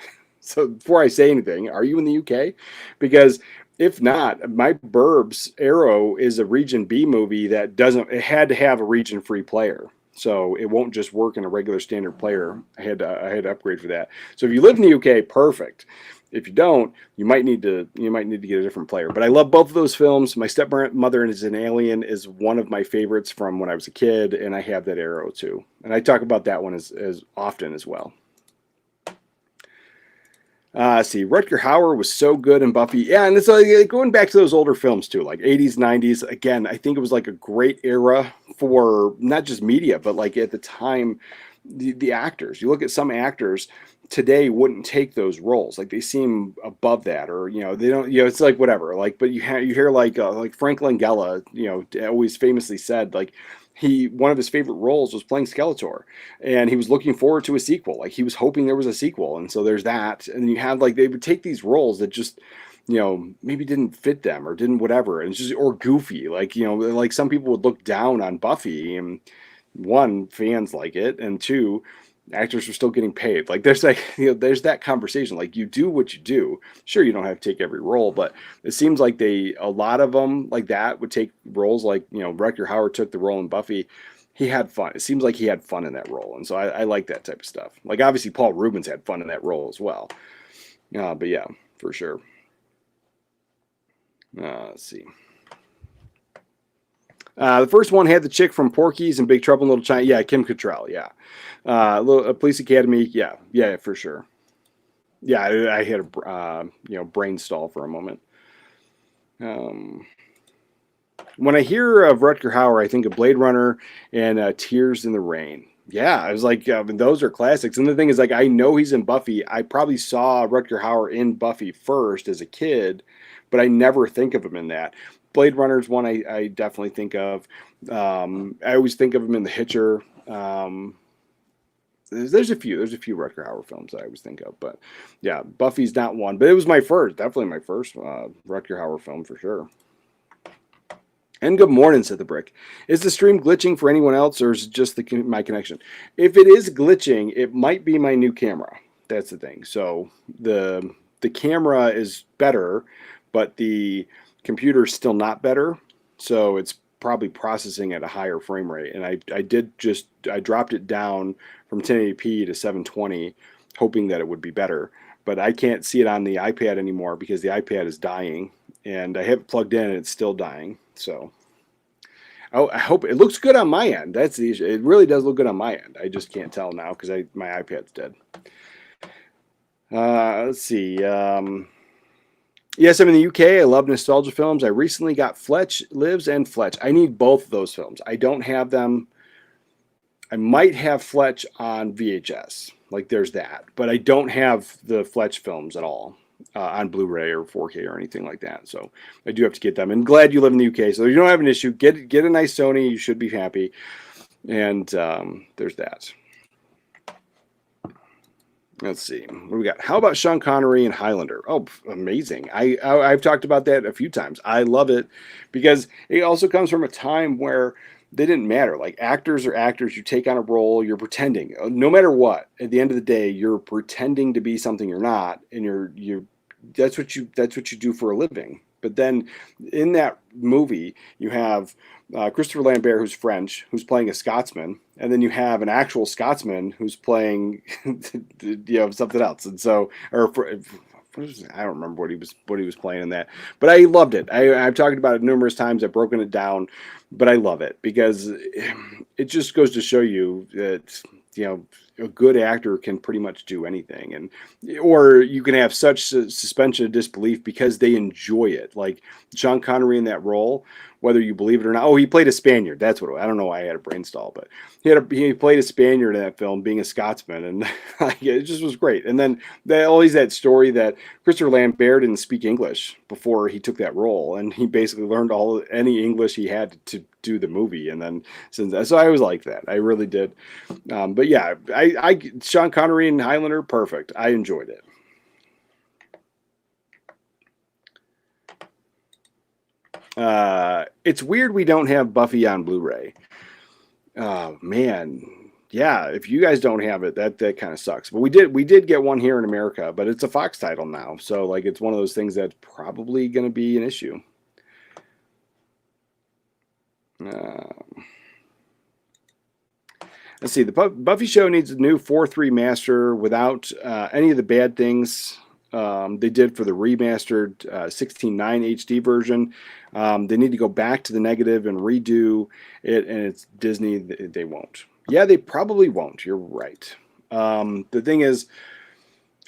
So before I say anything, are you in the UK? Because if not, my Burbs Arrow is a Region B movie that it had to have a region free player. So it won't just work in a regular standard player. I had to upgrade for that. So if you live in the UK, perfect. If you don't, you might need to get a different player. But I love both of those films. My Stepmother is an Alien is one of my favorites from when I was a kid, and I have that Arrow too. And I talk about that one as often as well. See, Rutger Hauer was so good in Buffy. Yeah, and it's going back to those older films too, like 80s, 90s. Again, I think it was like a great era for not just media, but like at the time, the actors. You look at some actors today wouldn't take those roles. Like they seem above that, or they don't. It's like whatever. Like, but you hear like Frank Langella, always famously said like. One of his favorite roles was playing Skeletor, and he was looking forward to a sequel. Like he was hoping there was a sequel, and so there's that. And you have they would take these roles that just, maybe didn't fit them or didn't whatever, and it's just or goofy. Like like some people would look down on Buffy, and one, fans like it, and two, actors are still getting paid. Like there's there's that conversation. Like you do what you do. Sure, you don't have to take every role, but it seems like a lot of them like that would take roles like, Rutger Hauer took the role in Buffy. He had fun. It seems like he had fun in that role. And so I like that type of stuff. Like obviously Paul Rubens had fun in that role as well. But yeah, for sure. Let's see. The first one had the chick from Porky's and Big Trouble in Little China. Yeah, Kim Cattrall. Yeah. Police Academy. Yeah, for sure. Yeah, I had a brain stall for a moment. When I hear of Rutger Hauer, I think of Blade Runner and Tears in the Rain. Yeah, I was like, those are classics. And the thing is, like, I know he's in Buffy. I probably saw Rutger Hauer in Buffy first as a kid, but I never think of him in that. Blade Runner is one I definitely think of. I always think of him in The Hitcher. There's a few Rutger Hauer films I always think of, but yeah, Buffy's not one. But it was definitely my first Rutger Hauer film for sure. And good morning, said the Brick. Is the stream glitching for anyone else, or is it just my connection? If it is glitching, it might be my new camera. That's the thing. So the camera is better, but the computer's still not better, so it's probably processing at a higher frame rate. And I dropped it down from 1080p to 720, hoping that it would be better, but I can't see it on the iPad anymore because the iPad is dying, and I have it plugged in and it's still dying. So I hope it looks good on my end. That's the issue. It really does look good on my end. I just can't tell now because my iPad's dead. Let's see. Yes, I'm in the UK. I love nostalgia films. I recently got Fletch Lives and Fletch. I need both of those films. I don't have them. I might have Fletch on VHS. Like there's that. But I don't have the Fletch films at all on Blu-ray or 4K or anything like that. So I do have to get them. And glad you live in the UK. So you don't have an issue. Get a nice Sony. You should be happy. And there's that. Let's see. What do we got? How about Sean Connery and Highlander? Oh, amazing. I've talked about that a few times. I love it because it also comes from a time where they didn't matter. Like actors are actors. You take on a role, you're pretending. No matter what, at the end of the day, you're pretending to be something you're not, and you're that's what you do for a living. But then in that movie, you have Christopher Lambert, who's French, who's playing a Scotsman, and then you have an actual Scotsman who's playing, something else. And so, I don't remember what he was playing in that, but I loved it. I've talked about it numerous times. I've broken it down, but I love it because it just goes to show you that a good actor can pretty much do anything, or you can have such suspension of disbelief because they enjoy it. Like Sean Connery in that role, whether you believe it or not. Oh, he played a Spaniard. That's what I don't know why I had a brain stall, but he played a Spaniard in that film, being a Scotsman, and it just was great. And then always that story that Christopher Lambert didn't speak English before he took that role, and he basically learned any English he had to do the movie. And then so I always liked that. I really did. But yeah, Sean Connery and Highlander, perfect. I enjoyed it. It's weird we don't have Buffy on Blu-ray. Oh man, yeah. If you guys don't have it, that kind of sucks. But we did get one here in America, but it's a Fox title now, so like it's one of those things that's probably going to be an issue. Let's see. The Buffy show needs a new 4:3 master without any of the bad things they did for the remastered 16:9 HD version. They need to go back to the negative and redo it, and it's Disney. They won't. Yeah, they probably won't. You're right. The thing is,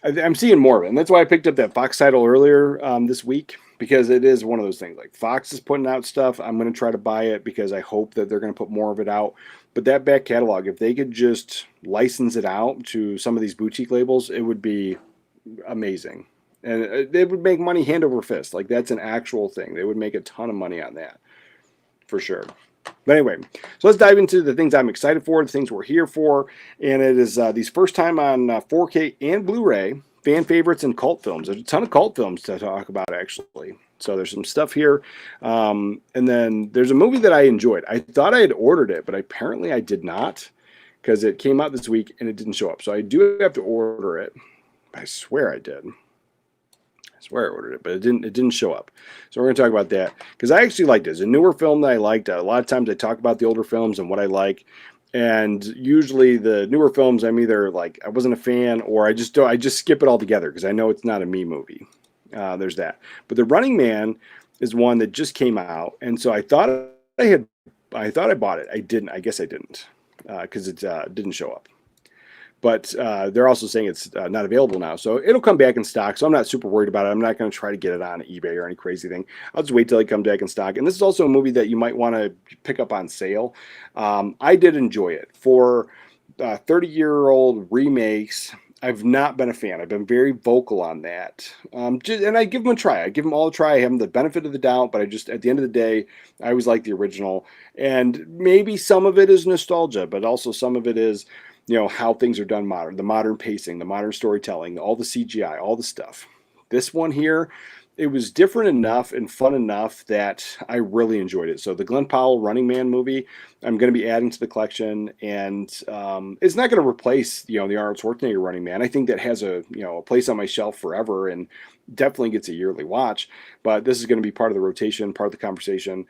I'm seeing more of it, and that's why I picked up that Fox title earlier this week, because it is one of those things. Like Fox is putting out stuff. I'm going to try to buy it because I hope that they're going to put more of it out. But that back catalog, if they could just license it out to some of these boutique labels, it would be amazing. And they would make money hand over fist. Like that's an actual thing. They would make a ton of money on that for sure. But anyway, so let's dive into the things I'm excited for, the things we're here for. And it is these first time on 4K and Blu-ray fan favorites and cult films. There's a ton of cult films to talk about, actually. So there's some stuff here. And then there's a movie that I enjoyed. I thought I had ordered it, but apparently I did not, because it came out this week and it didn't show up. So I do have to order it. I swear I did. I swear I ordered it, but it didn't show up. So we're going to talk about that, because I actually liked it. It's a newer film that I liked. A lot of times I talk about the older films and what I like. And usually the newer films, I'm either like, I wasn't a fan, or I just skip it altogether because I know it's not a me movie. There's that. But The Running Man is one that just came out. And so I thought I bought it. I didn't. I guess I didn't, because it didn't show up. But they're also saying it's not available now. So it'll come back in stock. So I'm not super worried about it. I'm not going to try to get it on eBay or any crazy thing. I'll just wait till it comes back in stock. And this is also a movie that you might want to pick up on sale. I did enjoy it. For 30-year-old remakes, I've not been a fan. I've been very vocal on that. And I give them a try. I give them all a try. I have them the benefit of the doubt. But at the end of the day, I always like the original. And maybe some of it is nostalgia, but also some of it is, how things are done modern, the modern pacing, the modern storytelling, all the CGI, all the stuff. This one here, it was different enough and fun enough that I really enjoyed it. So the Glenn Powell Running Man movie, I'm going to be adding to the collection, and it's not going to replace, the Arnold Schwarzenegger Running Man. I think that has a place on my shelf forever, and definitely gets a yearly watch. But this is going to be part of the rotation, part of the conversation.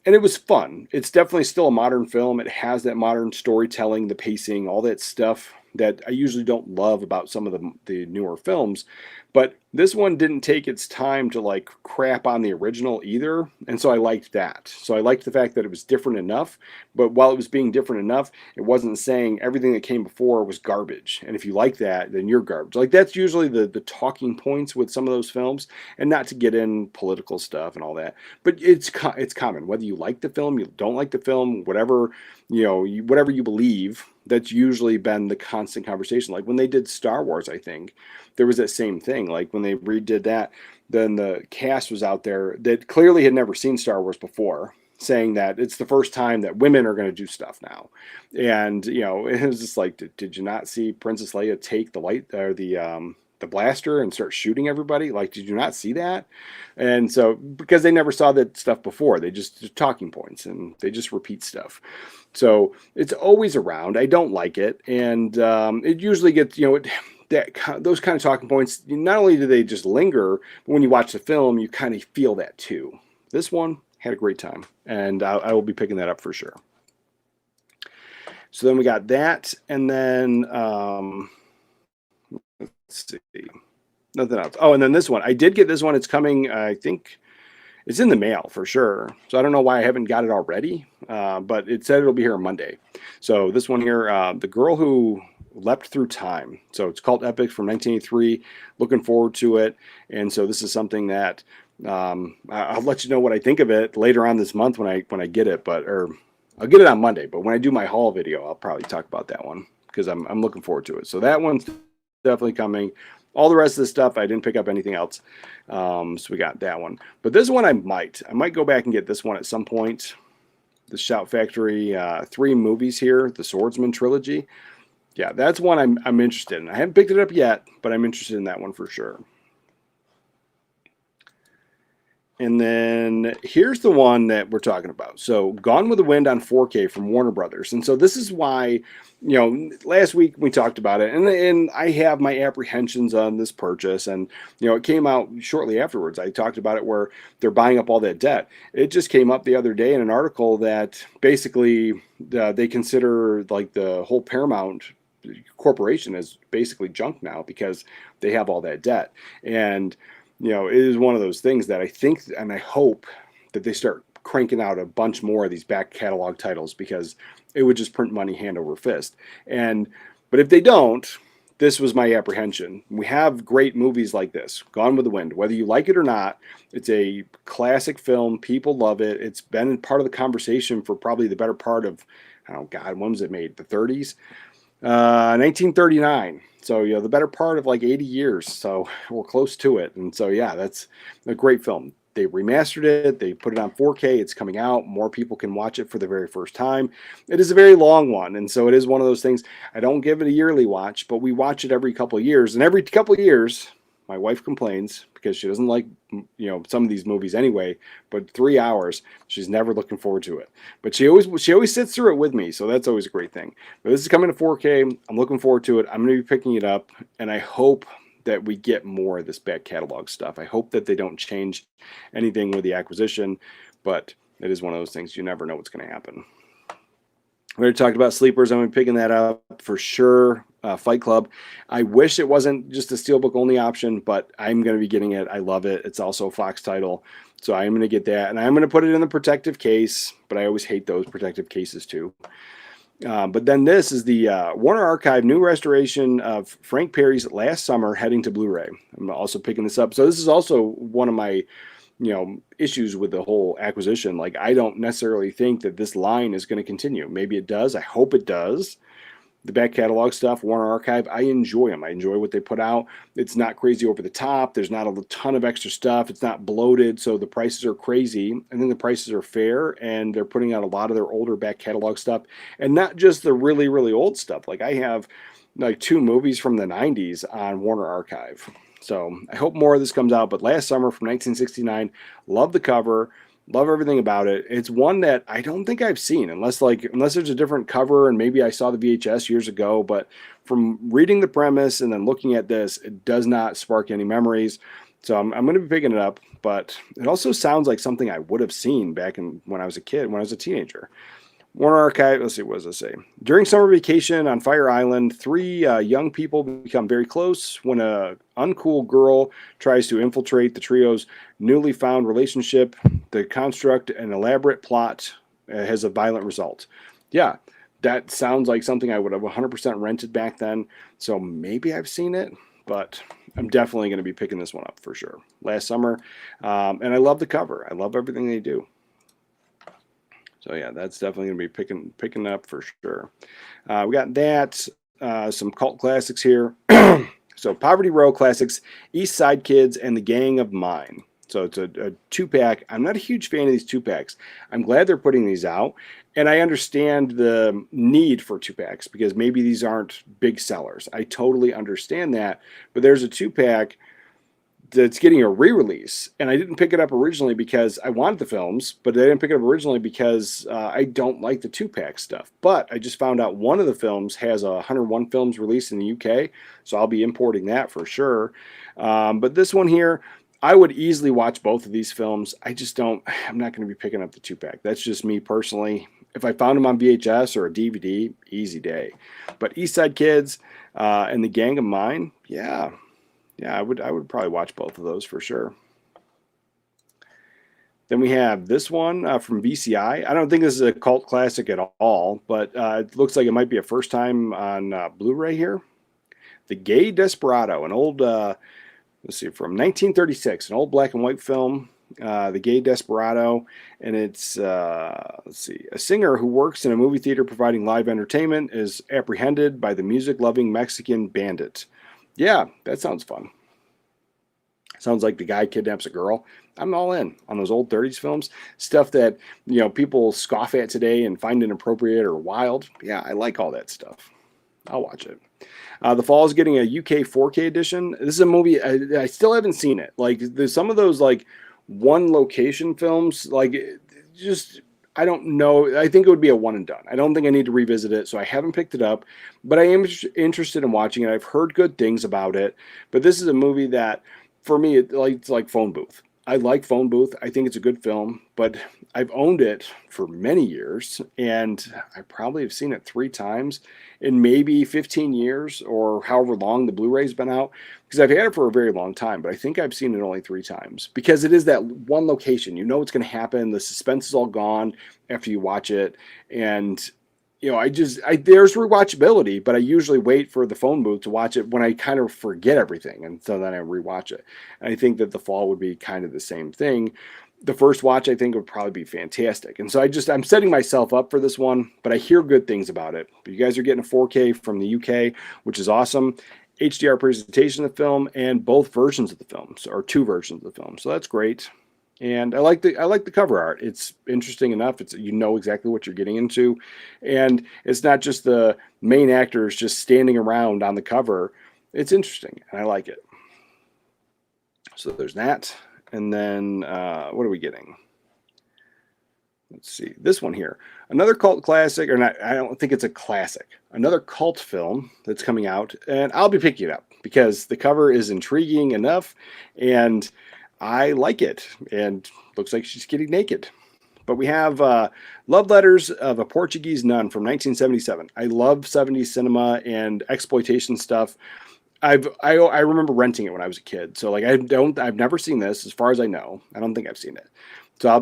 And it was fun. It's definitely still a modern film. It has that modern storytelling, the pacing, all that stuff that I usually don't love about some of the newer films. But this one didn't take its time to like crap on the original either. And so I liked that. So I liked the fact that it was different enough. But while it was being different enough, it wasn't saying everything that came before was garbage. And if you like that, then you're garbage. Like that's usually the talking points with some of those films. And not to get in political stuff and all that. But it's common. Whether you like the film, you don't like the film, whatever, whatever you believe, that's usually been the constant conversation. Like when they did Star Wars, I think there was that same thing. Like when they redid that, then the cast was out there that clearly had never seen Star Wars before. saying that it's the first time that women are going to do stuff now. And, you know, it was just like, did you not see Princess Leia take the light or the blaster and start shooting everybody? Like, did you not see that? And so, because they never saw that stuff before, they just talking points and they just repeat stuff. So it's always around. I don't like it. And it usually gets, you know, those kind of talking points, not only do they just linger, but when you watch the film, you kind of feel that too. This one had a great time, and I will be picking that up for sure. So then we got that, and then let's see, nothing else. Oh, and then this one, I did get this one. It's coming, I think it's in the mail for sure. So I don't know why I haven't got it already, but it said it'll be here on Monday. So this one here, The Girl Who Leapt Through Time. So it's called Epic from 1983. Looking forward to it. And so this is something that I'll let you know what I think of it later on this month when I get it, or I'll get it on Monday. But when I do my haul video, I'll probably talk about that one because I'm looking forward to it. So that one's definitely coming. All the rest of the stuff, I didn't pick up anything else. So we got that one. But this one I might go back and get this one at some point. The Shout Factory 3 movies here, the Swordsman trilogy. Yeah, that's one I'm interested in. I haven't picked it up yet, but I'm interested in that one for sure. And then here's the one that we're talking about. So Gone with the Wind on 4K from Warner Brothers. And so this is why, you know, last week we talked about it, and I have my apprehensions on this purchase. And, you know, it came out shortly afterwards. I talked about it where they're buying up all that debt. It just came up the other day in an article that basically they consider like the whole Paramount corporation is basically junk now because they have all that debt. And you know, it is one of those things that I think and I hope that they start cranking out a bunch more of these back catalog titles because it would just print money hand over fist. But if they don't, this was my apprehension. We have great movies like this, Gone with the Wind. Whether you like it or not, it's a classic film. People love it. It's been part of the conversation for probably the better part of, oh God, when was it made? The 30s? 1939. So, you know, the better part of like 80 years. So we're close to it. And so, yeah, that's a great film. They remastered it. They put it on 4K. It's coming out. More people can watch it for the very first time. It is a very long one. And so it is one of those things. I don't give it a yearly watch, but we watch it every couple of years. And every couple of years, my wife complains because she doesn't like, you know, some of these movies anyway, but 3 hours, she's never looking forward to it. But she always sits through it with me, so that's always a great thing. But this is coming to 4K. I'm looking forward to it. I'm going to be picking it up, and I hope that we get more of this back catalog stuff. I hope that they don't change anything with the acquisition, but it is one of those things you never know what's going to happen. We already talked about Sleepers. I'm going to be picking that up for sure. Fight Club. I wish it wasn't just a Steelbook only option, but I'm going to be getting it. I love it. It's also a Fox title. So I'm going to get that. And I'm going to put it in the protective case, but I always hate those protective cases too. But then this is the Warner Archive new restoration of Frank Perry's Last Summer heading to Blu-ray. I'm also picking this up. So this is also one of my issues with the whole acquisition. Like, I don't necessarily think that this line is going to continue. Maybe it does. I hope it does. The back catalog stuff, Warner Archive, I enjoy them. I enjoy what they put out. It's not crazy over the top. There's not a ton of extra stuff. It's not bloated, so the prices are crazy. I think the prices are fair, and they're putting out a lot of their older back catalog stuff, and not just the really, really old stuff. Like, I have like 2 movies from the 90s on Warner Archive. So I hope more of this comes out. But Last Summer from 1969, love the cover, love everything about it. It's one that I don't think I've seen unless there's a different cover and maybe I saw the VHS years ago. But from reading the premise and then looking at this, it does not spark any memories. So I'm going to be picking it up. But it also sounds like something I would have seen back when I was a kid, when I was a teenager. Warner Archive, let's see, what does it say? During summer vacation on Fire Island, 3 young people become very close when a uncool girl tries to infiltrate the trio's newly found relationship. The construct an elaborate plot has a violent result. Yeah, that sounds like something I would have 100% rented back then. So maybe I've seen it, but I'm definitely going to be picking this one up for sure. Last Summer, and I love the cover. I love everything they do. So yeah, that's definitely going to be picking up for sure. We got that, some cult classics here. So Poverty Row classics, East Side Kids and the Gang of Mine. So it's a 2-pack. I'm not a huge fan of these 2-packs. I'm glad they're putting these out. And I understand the need for 2-packs because maybe these aren't big sellers. I totally understand that. But there's a 2-pack that's getting a re-release, and I didn't pick it up originally because I wanted the films, but I didn't pick it up originally because I don't like the 2-pack stuff. But I just found out one of the films has 101 films released in the UK, so I'll be importing that for sure. But this one here, I would easily watch both of these films. I'm not going to be picking up the 2-pack. That's just me personally. If I found them on VHS or a DVD, easy day. But East Side Kids and The Gang of Mine, yeah, I would probably watch both of those for sure. Then we have this one from VCI. I don't think this is a cult classic at all, but it looks like it might be a first time on Blu-ray here. The Gay Desperado, an old, let's see, from 1936, an old black and white film. The Gay Desperado, and it's let's see, a singer who works in a movie theater providing live entertainment is apprehended by the music-loving Mexican bandit. Yeah, that sounds fun. Sounds like the guy kidnaps a girl. I'm all in on those old 30s films. Stuff that, people scoff at today and find inappropriate or wild. Yeah, I like all that stuff. I'll watch it. The Fall is getting a UK 4K edition. This is a movie, I still haven't seen it. Like, there's some of those, like, one location films, like, just... I don't know. I think it would be a one and done. I don't think I need to revisit it, so I haven't picked it up. But I am interested in watching it. I've heard good things about it. But this is a movie that, for me, it's like Phone Booth. I like Phone Booth. I think it's a good film, but I've owned it for many years, and I probably have seen it 3 times in maybe 15 years or however long the Blu-ray's been out, because I've had it for a very long time, but I think I've seen it only 3 times because it is that one location. You know what's going to happen. The suspense is all gone after you watch it, and there's rewatchability, but I usually wait for the Phone Booth to watch it when I kind of forget everything, and so then I rewatch it. And I think that The Fall would be kind of the same thing. The first watch, I think, would probably be fantastic. And so I'm setting myself up for this one, but I hear good things about it. But you guys are getting a 4K from the UK, which is awesome. HDR presentation of the film and both versions of the film, or 2 versions of the film. So that's great. And I like the cover art. It's interesting enough. It's exactly what you're getting into, and it's not just the main actors just standing around on the cover. It's interesting, and I like it. So there's that. And then what are we getting? Let's see, this one here, another cult classic, or not? I don't think it's a classic. Another cult film that's coming out, and I'll be picking it up because the cover is intriguing enough, and I like it, and looks like she's getting naked. But we have Love Letters of a Portuguese Nun from 1977. I love 70s cinema and exploitation stuff. I remember renting it when I was a kid. So like I've never seen this as far as I know. I don't think I've seen it. So I'll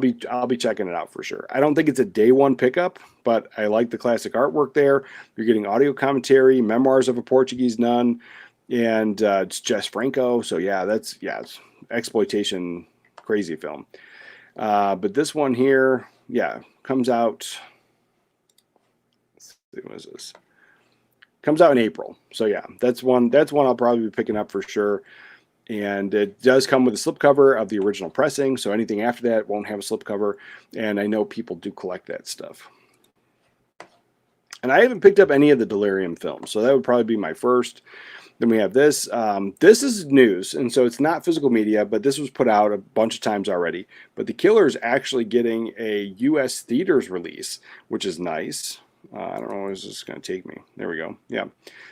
be checking it out for sure. I don't think it's a day one pickup, but I like the classic artwork there. You're getting audio commentary, memoirs of a Portuguese nun, and it's Jess Franco. So it's exploitation, crazy film. But this one here, comes out. Let's see, what is this? Comes out in April. So that's one I'll probably be picking up for sure. And it does come with a slipcover of the original pressing, so anything after that won't have a slipcover. And I know people do collect that stuff. And I haven't picked up any of the Delirium films, so that would probably be my first. Then we have this. This is news, and so it's not physical media, but this was put out a bunch of times already. But The Killer is actually getting a U.S. theaters release, which is nice. I don't know where this is going to take me. There we go. Yeah.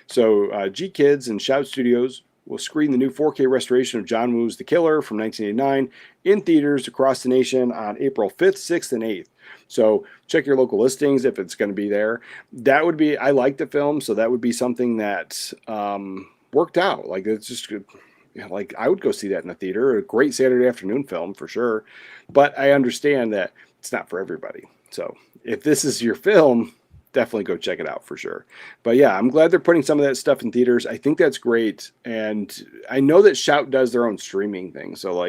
So G Kids and Shout Studios will screen the new 4K restoration of John Woo's The Killer from 1989 in theaters across the nation on April 5th, 6th, and 8th. So check your local listings if it's going to be there. That would be, I like the film, so that would be something that worked out. Like, it's just good. Like, I would go see that in the theater. A great Saturday afternoon film for sure. But I understand that it's not for everybody. So if this is your film, definitely go check it out for sure. But I'm glad they're putting some of that stuff in theaters. I think that's great. And I know that Shout does their own streaming thing. So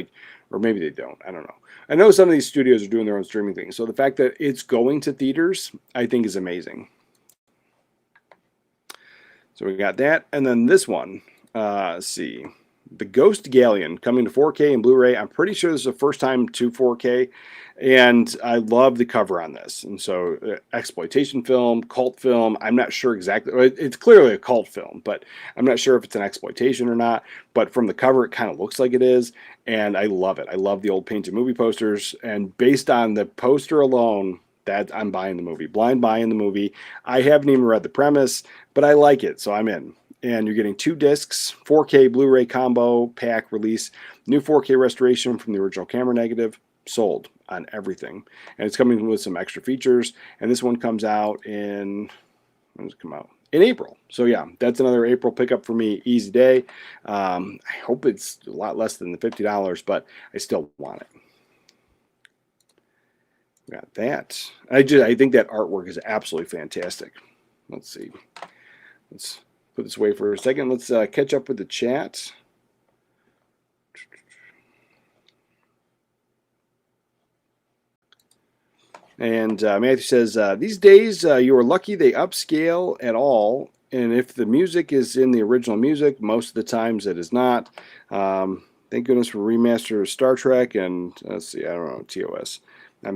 or maybe they don't. I don't know. I know some of these studios are doing their own streaming thing. So the fact that it's going to theaters, I think is amazing. So we got that. And then this one, let's see. The Ghost Galleon coming to 4K and Blu-ray. I'm pretty sure this is the first time to 4K, and I love the cover on this. And so, exploitation film, cult film. I'm not sure exactly. It's clearly a cult film, but I'm not sure if it's an exploitation or not. But from the cover, it kind of looks like it is, and I love it. I love the old painted movie posters, and based on the poster alone, that I'm buying the movie. Blind buying the movie. I haven't even read the premise, but I like it, so I'm in. And you're getting 2 discs, 4K Blu-ray combo pack release, new 4K restoration from the original camera negative, sold on everything. And it's coming with some extra features. And this one comes out in, when does it come out? In April. So yeah, that's another April pickup for me. Easy day. I hope it's a lot less than the $50, but I still want it. Got that. I think that artwork is absolutely fantastic. Let's see. Let's put this away for a second. Let's catch up with the chat. And Matthew says, these days you are lucky they upscale at all. And if the music is in the original music, most of the times it is not. Thank goodness for remaster of Star Trek and let's see, I don't know, TOS. I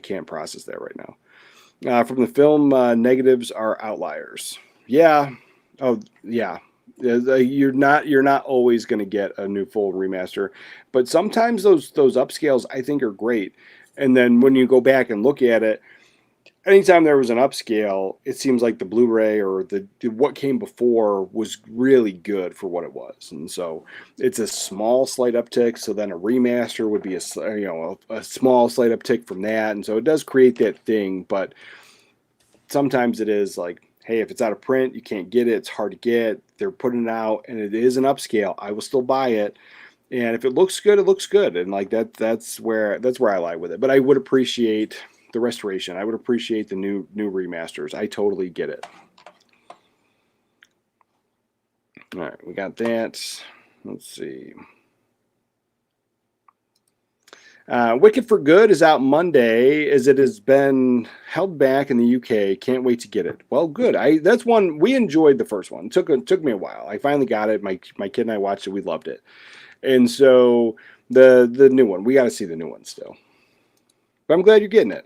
can't process that right now. From the film, negatives are outliers. Yeah. Oh, yeah. You're not always going to get a new full remaster, but sometimes those upscales I think are great. And then when you go back and look at it, anytime there was an upscale, it seems like the Blu-ray or the what came before was really good for what it was. And so it's a small slight uptick. So then a remaster would be a small slight uptick from that. And so it does create that thing, but sometimes it is like, hey, if it's out of print, you can't get it. It's hard to get. They're putting it out, and it is an upscale. I will still buy it, and if it looks good, it looks good. And like that's where I lie with it. But I would appreciate the restoration. I would appreciate the new remasters. I totally get it. All right, we got that. Let's see. Wicked for Good is out Monday, as it has been held back in the UK. Can't wait to get it. Well, good. That's one we enjoyed the first one. It took me a while. I finally got it. My kid and I watched it. We loved it. And so the new one, we got to see the new one still. But I'm glad you're getting it.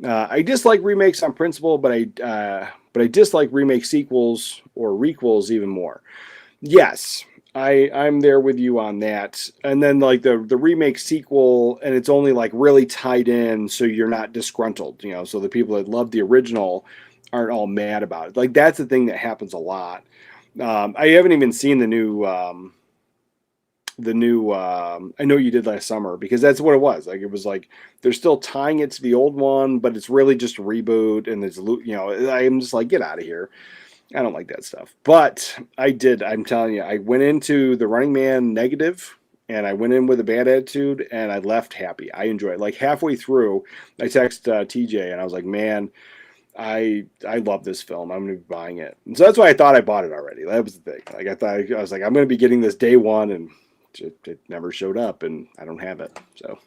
I dislike remakes on principle, but I dislike remake sequels or requels even more. Yes. I'm there with you on that. And then like the remake sequel, and it's only like really tied in so you're not disgruntled, so the people that love the original aren't all mad about it. Like that's the thing that happens a lot. I haven't even seen the new I Know You Did Last Summer, because that's what it was. Like it was like they're still tying it to the old one, but it's really just a reboot, and there's I'm just like, get out of here. I don't like that stuff. But I'm telling you, I went into The Running Man negative, and I went in with a bad attitude, and I left happy. I enjoyed it. Like halfway through, I texted TJ, and I was like, man, I love this film. I'm going to be buying it. And so that's why I thought I bought it already. That was the thing. Like I was like, I'm going to be getting this day one, and it never showed up, and I don't have it. So,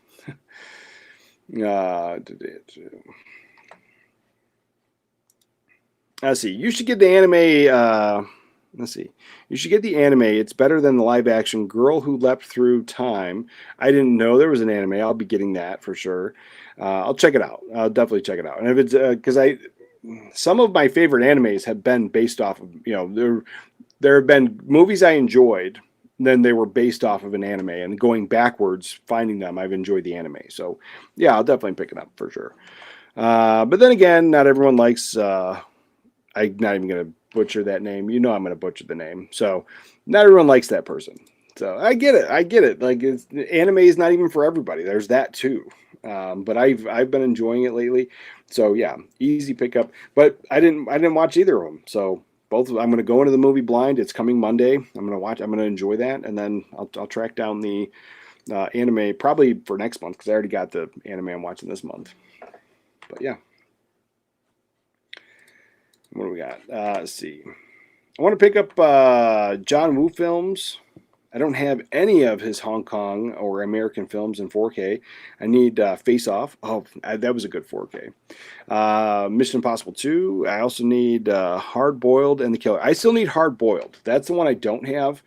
let's see. You should get the anime. Let's see. You should get the anime. It's better than the live action Girl Who Leapt Through Time. I didn't know there was an anime. I'll be getting that for sure. I'll check it out. I'll definitely check it out. And if it's because some of my favorite animes have been based off of, there have been movies I enjoyed, then they were based off of an anime, and going backwards, finding them, I've enjoyed the anime. So yeah, I'll definitely pick it up for sure. But then again, not everyone likes, I'm not even going to butcher that name. I'm going to butcher the name. So not everyone likes that person. So I get it. Like anime is not even for everybody. There's that too. But I've been enjoying it lately. So yeah, easy pickup. But I didn't watch either of them. So both. I'm going to go into the movie blind. It's coming Monday. I'm going to watch. I'm going to enjoy that, and then I'll track down the anime probably for next month, because I already got the anime I'm watching this month. But yeah. What do we got? Let's see. I want to pick up John Woo films. I don't have any of his Hong Kong or American films in 4K. I need Face Off. Oh, that was a good 4K. Mission Impossible 2. I also need Hard Boiled and The Killer. I still need Hard Boiled. That's the one I don't have.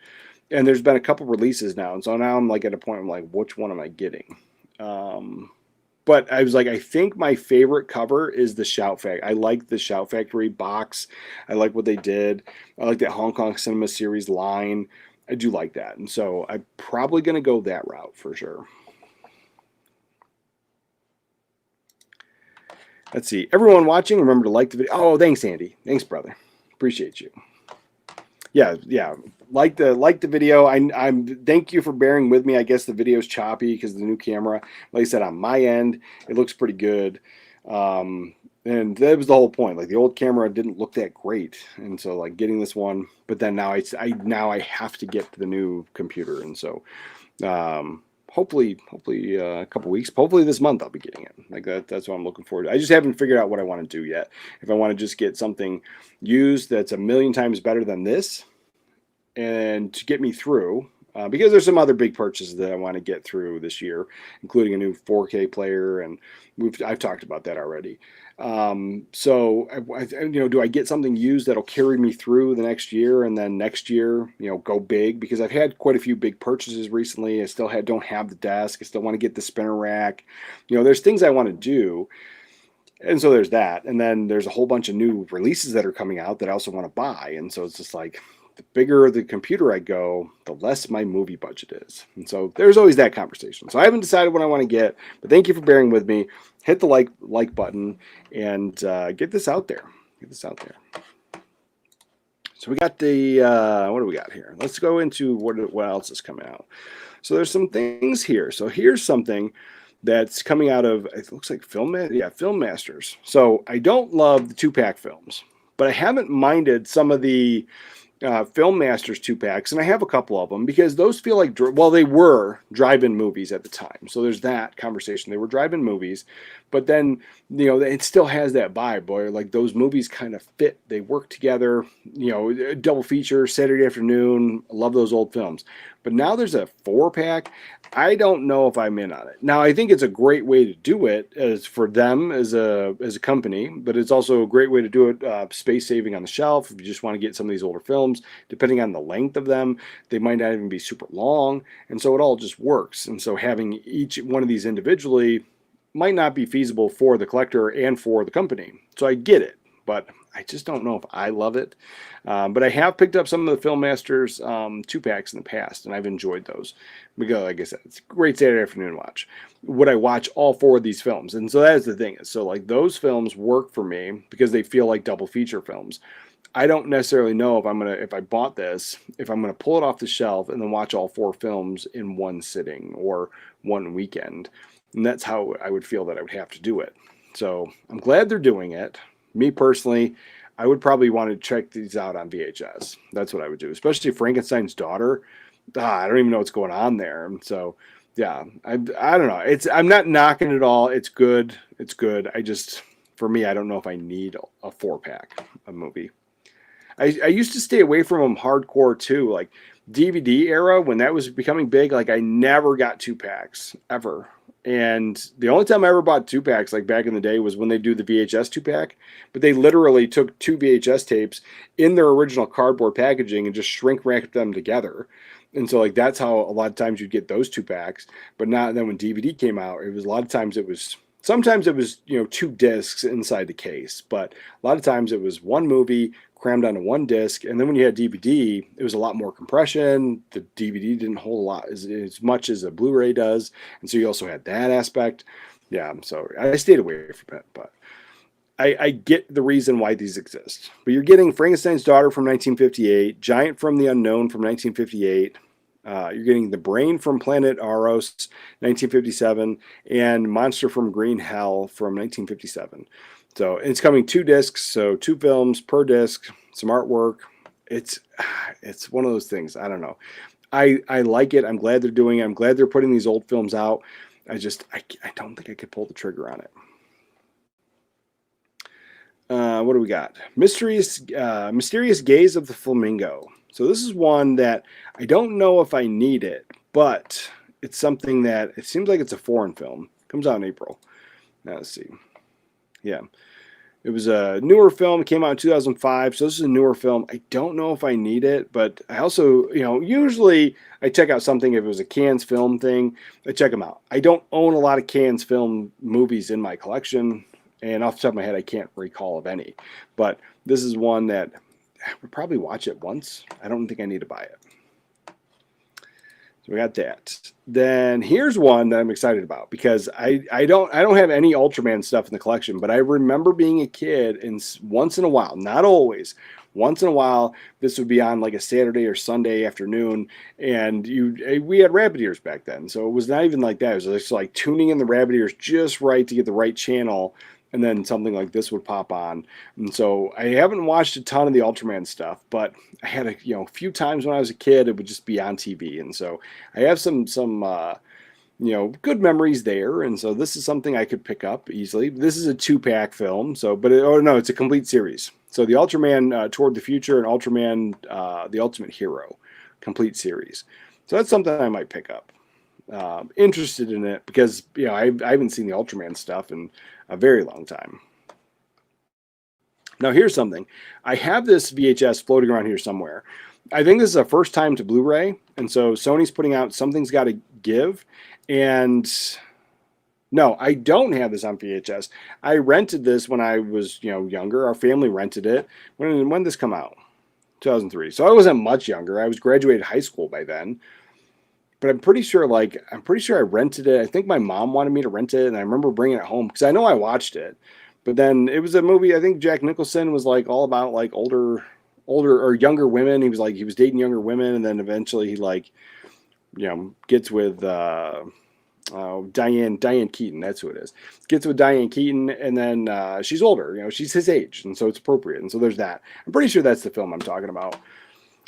And there's been a couple releases now. And so now I'm like at a point, I'm like, which one am I getting? But I was like, I think my favorite cover is the Shout Factory. I like the Shout Factory box. I like what they did. I like that Hong Kong Cinema Series line. I do like that. And so I'm probably going to go that route for sure. Let's see. Everyone watching, remember to like the video. Oh, thanks, Andy. Thanks, brother. Appreciate you. Yeah. Like the video. I'm thank you for bearing with me. I guess the video is choppy because of the new camera. Like I said, on my end, it looks pretty good. And that was the whole point. Like the old camera didn't look that great, and so like getting this one, but then now I have to get the new computer, and so hopefully a couple weeks, hopefully this month I'll be getting it. Like that's what I'm looking forward to. I just haven't figured out what I want to do yet. If I want to just get something used that's a million times better than this, and to get me through. Because there's some other big purchases that I want to get through this year, including a new 4K player, and I've talked about that already. So do I get something used that'll carry me through the next year, and then next year, go big? Because I've had quite a few big purchases recently. I still don't have the desk. I still want to get the spinner rack. There's things I want to do. And so there's that. And then there's a whole bunch of new releases that are coming out that I also want to buy. And so it's just like, the bigger the computer I go, the less my movie budget is. And so there's always that conversation. So I haven't decided what I want to get, but thank you for bearing with me. Hit the like button and get this out there. So we got the, what do we got here? Let's go into what else is coming out. So there's some things here. So here's something that's coming out of, it looks like Film Masters. So I don't love the 2-pack films, but I haven't minded some of the Film Masters 2-packs, and I have a couple of them because those feel like, they were drive-in movies at the time. So there's that conversation. They were drive-in movies, but then, it still has that vibe, boy. Like those movies kind of fit. They work together, double feature, Saturday afternoon. I love those old films. But now there's a 4-pack. I don't know if I'm in on it. Now, I think it's a great way to do it as for them as a company, but it's also a great way to do it space saving on the shelf. If you just want to get some of these older films, depending on the length of them, they might not even be super long. And so it all just works. And so having each one of these individually might not be feasible for the collector and for the company. So I get it, but I just don't know if I love it. But I have picked up some of the Film Masters 2-packs in the past, and I've enjoyed those. Because, like I said, it's a great Saturday afternoon watch. Would I watch all 4 of these films? And so that's the thing. So like those films work for me because they feel like double feature films. I don't necessarily know if I bought this, if I'm gonna pull it off the shelf and then watch all 4 films in one sitting or one weekend. And that's how I would feel that I would have to do it. So I'm glad they're doing it. Me personally, I would probably want to check these out on VHS. That's what I would do, especially Frankenstein's Daughter. I don't even know what's going on there. And so, yeah, I don't know. I'm not knocking it all. It's good. For me, I don't know if I need a 4-pack of movie. I used to stay away from them hardcore too. Like DVD era, when that was becoming big, like I never got 2-packs ever. And the only time I ever bought 2-packs, like back in the day, was when they do the VHS 2-pack. But they literally took 2 VHS tapes in their original cardboard packaging and just shrink wrapped them together. And so like that's how a lot of times you'd get those 2-packs. But not then when DVD came out, it was a lot of times sometimes it was 2 discs inside the case, but a lot of times it was one movie crammed onto one disc. And then when you had DVD, it was a lot more compression. The DVD didn't hold a lot as much as a Blu-ray does. And so you also had that aspect. Yeah, so I stayed away from it, but I get the reason why these exist. But you're getting Frankenstein's Daughter from 1958, Giant from the Unknown from 1958. You're getting The Brain from Planet Aros, 1957, and Monster from Green Hell from 1957. So it's coming 2 discs, so 2 films per disc, some artwork. It's one of those things. I don't know. I like it. I'm glad they're doing it. I'm glad they're putting these old films out. I don't think I could pull the trigger on it. What do we got? Mysterious Gaze of the Flamingo. So this is one that I don't know if I need it, but it's something that it seems like it's a foreign film. Comes out in April. Now, let's see. Yeah. It was a newer film. It came out in 2005. So this is a newer film. I don't know if I need it, but I also, usually I check out something if it was a Cannes film thing. I check them out. I don't own a lot of Cannes film movies in my collection. And off the top of my head, I can't recall of any. But this is one that I would probably watch it once. I don't think I need to buy it. So we got that. Then here's one that I'm excited about because I don't have any Ultraman stuff in the collection, but I remember being a kid and once in a while, not always, once in a while, this would be on like a Saturday or Sunday afternoon, and we had rabbit ears back then, so it was not even like that. It was just like tuning in the rabbit ears just right to get the right channel, and then something like this would pop on. And so I haven't watched a ton of the Ultraman stuff, but I had a few times when I was a kid, it would just be on TV. And so I have some good memories there. And so this is something I could pick up easily. This is a 2-pack film. So, it's a complete series. So the Ultraman Toward the Future and Ultraman The Ultimate Hero, complete series. So that's something I might pick up. Interested in it because I haven't seen the Ultraman stuff in a very long time. Now here's something. I have this VHS floating around here somewhere. I think this is a first time to Blu-ray, and so Sony's putting out Something's Gotta Give. And no, I don't have this on VHS. I rented this when I was younger. Our family rented it. When did this come out? 2003. So I wasn't much younger. I was graduated high school by then. But I'm pretty sure I rented it. I think my mom wanted me to rent it, and I remember bringing it home because I know I watched it. But then it was a movie. I think Jack Nicholson was like all about like older or younger women. He was dating younger women, and then eventually he gets with Diane Keaton. That's who it is. Gets with Diane Keaton, and then she's older. She's his age, and so it's appropriate. And so there's that. I'm pretty sure that's the film I'm talking about.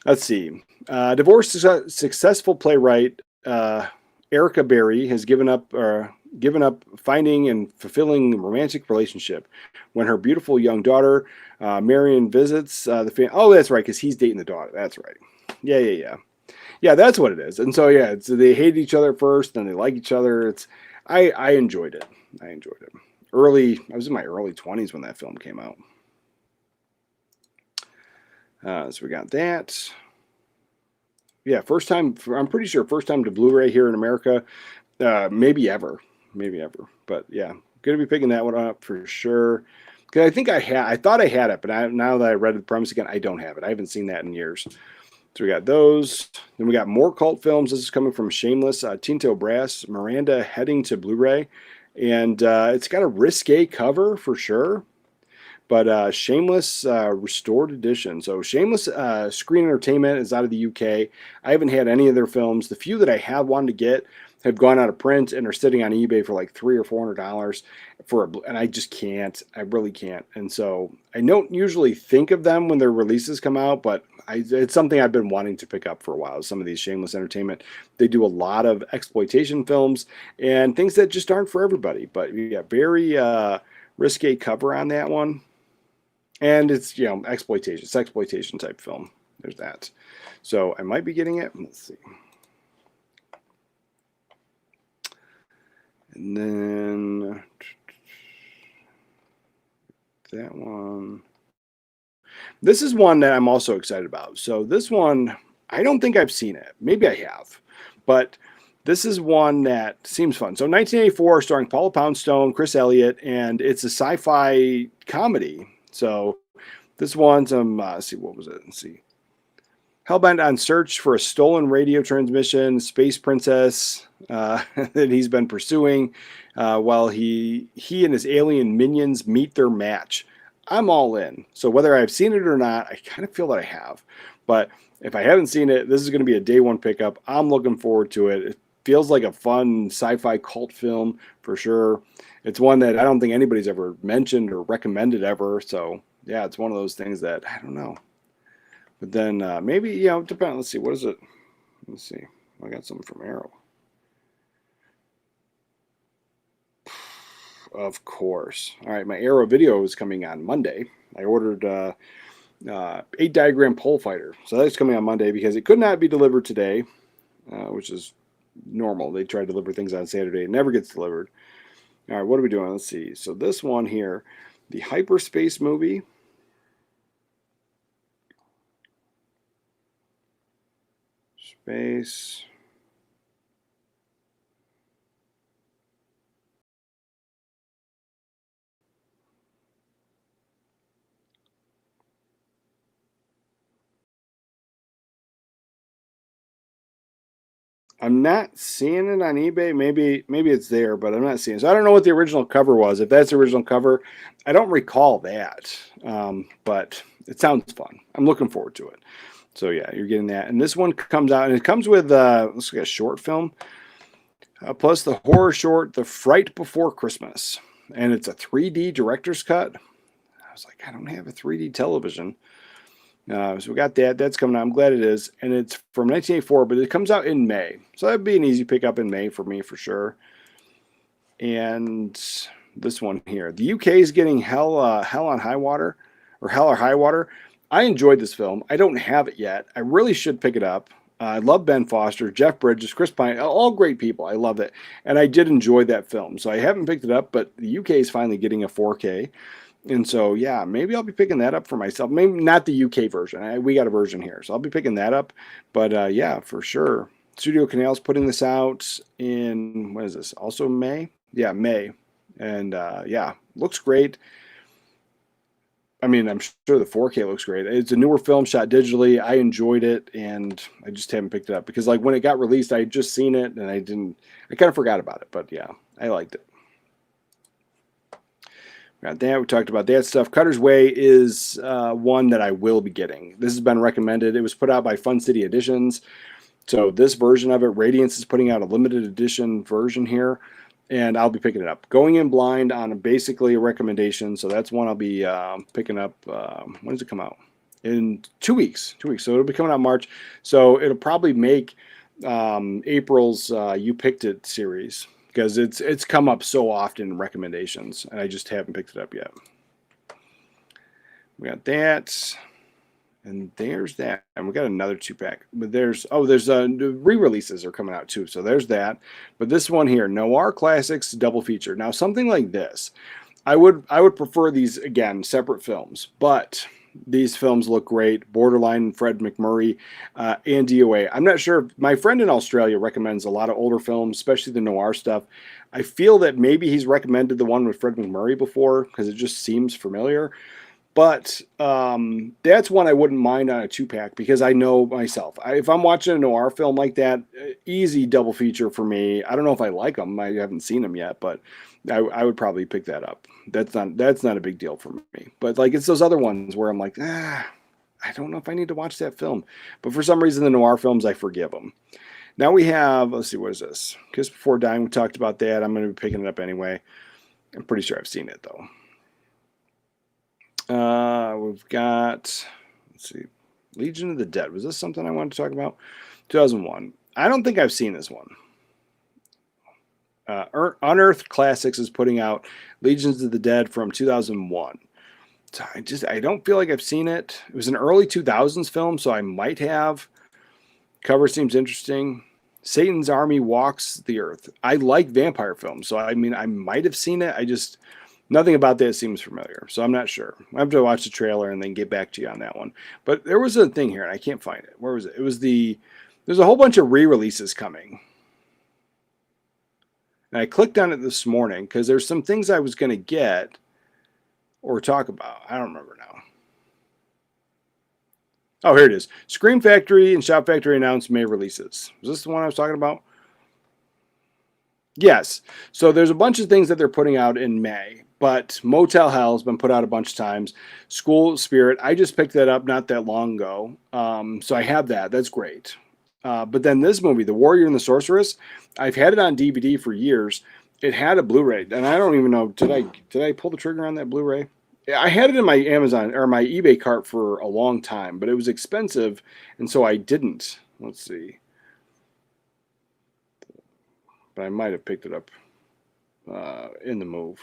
Let's see. Divorced successful playwright Erica Berry has given up finding and fulfilling romantic relationship when her beautiful young daughter Marion visits the family. Oh, that's right, because he's dating the daughter. That's right. Yeah. That's what it is. And so they hate each other at first, then they like each other. I enjoyed it. I was in my early 20s when that film came out. So we got that. Yeah, first time. I'm pretty sure first time to Blu-ray here in America. Maybe ever. But yeah, gonna be picking that one up for sure. Because I think I thought I had it, but now that I read the premise again, I don't have it. I haven't seen that in years. So we got those. Then we got more cult films. This is coming from Shameless. Tinto Brass, Miranda heading to Blu-ray, and it's got a risque cover for sure. But Shameless Restored Edition. So Shameless Screen Entertainment is out of the UK. I haven't had any of their films. The few that I have wanted to get have gone out of print and are sitting on eBay for like $300 or $400 and I just can't. I really can't. And so I don't usually think of them when their releases come out, but it's something I've been wanting to pick up for a while. Some of these Shameless Entertainment, they do a lot of exploitation films and things that just aren't for everybody. But yeah, very risque cover on that one. And it's, exploitation. It's exploitation type film. There's that. So I might be getting it. Let's see. And then that one. This is one that I'm also excited about. So this one, I don't think I've seen it. Maybe I have. But this is one that seems fun. So 1984, starring Paula Poundstone, Chris Elliott, and it's a sci-fi comedy. So this one's let's see, what was it? Let's see. Hellbent on search for a stolen radio transmission, space princess that he's been pursuing while he and his alien minions meet their match. I'm all in. So whether I've seen it or not, I kind of feel that I have. But if I haven't seen it, this is going to be a day one pickup. I'm looking forward to it. It feels like a fun sci-fi cult film for sure. It's one that I don't think anybody's ever mentioned or recommended ever. So yeah, it's one of those things that I don't know. But then maybe, depend. Let's see. What is it? Let's see. I got something from Arrow. Of course. All right. My Arrow video is coming on Monday. I ordered 8 diagram pole fighter. So that's coming on Monday because it could not be delivered today, which is normal. They try to deliver things on Saturday. It never gets delivered. All right, what are we doing? Let's see. So this one here, the hyperspace movie. Space. I'm not seeing it on eBay. Maybe it's there, but I'm not seeing it. So I don't know what the original cover was. If that's the original cover, I don't recall that. But it sounds fun. I'm looking forward to it. So yeah, you're getting that. And this one comes out, and it comes with looks like a short film, plus the horror short, The Fright Before Christmas, and it's a 3D director's cut. I was like, I don't have a 3D television. So we got that. That's coming out. I'm glad it is. And it's from 1984, but it comes out in May. So that'd be an easy pickup in May for me for sure. And this one here. The UK is getting Hell on High Water, or Hell or High Water. I enjoyed this film. I don't have it yet. I really should pick it up. I love Ben Foster, Jeff Bridges, Chris Pine, all great people. I love it. And I did enjoy that film. So I haven't picked it up, but the UK is finally getting a 4K. And so, yeah, maybe I'll be picking that up for myself. Maybe not the UK version. We got a version here, so I'll be picking that up. But, yeah, for sure. Studio Canal's putting this out in, what is this, also May? Yeah, May. And, yeah, looks great. I mean, I'm sure the 4K looks great. It's a newer film shot digitally. I enjoyed it, and I just haven't picked it up. Because, like, when it got released, I had just seen it, and I kind of forgot about it. But, yeah, I liked it. Got that. We talked about that stuff. Cutter's Way is one that I will be getting. This has been recommended. It was put out by Fun City Editions. So this version of it, Radiance is putting out a limited edition version here, and I'll be picking it up. Going in blind on basically a recommendation. So that's one I'll be picking up. When does it come out? In 2 weeks. 2 weeks. So it'll be coming out in March. So it'll probably make April's You Picked It series, because it's come up so often in recommendations, and I just haven't picked it up yet. We got that, and there's that, and we got another 2-pack. But there's re-releases are coming out too, so there's that. But this one here, Noir Classics double feature. Now something like this, I would prefer these again separate films, but these films look great. Borderline, Fred McMurray, and DOA. I'm not sure. My friend in Australia recommends a lot of older films, especially the noir stuff. I feel that maybe he's recommended the one with Fred McMurray before because it just seems familiar. But that's one I wouldn't mind on a 2-pack because I know myself. If I'm watching a noir film like that, easy double feature for me. I don't know if I like them. I haven't seen them yet, but I would probably pick that up. That's not a big deal for me. But like it's those other ones where I'm like, I don't know if I need to watch that film. But for some reason, the noir films, I forgive them. Now we have, let's see, what is this? Kiss Before Dying. We talked about that. I'm going to be picking it up anyway. I'm pretty sure I've seen it though. We've got, let's see, Legion of the Dead. Was this something I wanted to talk about? 2001. I don't think I've seen this one. Unearthed Classics is putting out Legions of the Dead from 2001. So I don't feel like I've seen it. It was an early 2000s film, so I might have. Cover seems interesting. Satan's Army Walks the Earth. I like vampire films, so I mean, I might have seen it. Nothing about that seems familiar, so I'm not sure. I have to watch the trailer and then get back to you on that one. But there was a thing here, and I can't find it. Where was it? There's a whole bunch of re-releases coming. And I clicked on it this morning because there's some things I was going to get or talk about. I don't remember now. Oh, here it is. Scream Factory and Shout Factory announced May releases. Was this the one I was talking about? Yes. So there's a bunch of things that they're putting out in May. But Motel Hell has been put out a bunch of times. School Spirit, I just picked that up not that long ago. So I have that. That's great. But then this movie, The Warrior and the Sorceress, I've had it on DVD for years. It had a Blu-ray, and I don't even know, did I pull the trigger on that Blu-ray? I had it in my Amazon or my eBay cart for a long time, but it was expensive, and so I didn't. Let's see. But I might have picked it up in the move.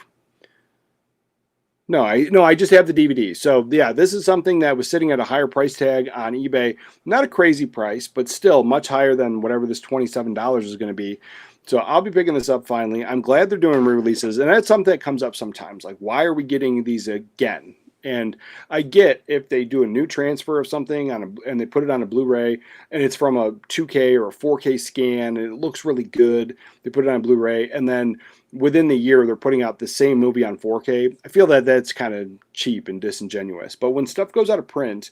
No, I just have the DVD. So yeah, this is something that was sitting at a higher price tag on eBay. Not a crazy price, but still much higher than whatever this $27 is going to be. So I'll be picking this up finally. I'm glad they're doing re-releases, and that's something that comes up sometimes. Like, why are we getting these again? And I get if they do a new transfer of something and they put it on a Blu-ray and it's from a 2K or a 4K scan and it looks really good. They put it on a Blu-ray and then within the year they're putting out the same movie on 4K. I feel that that's kind of cheap and disingenuous. But when stuff goes out of print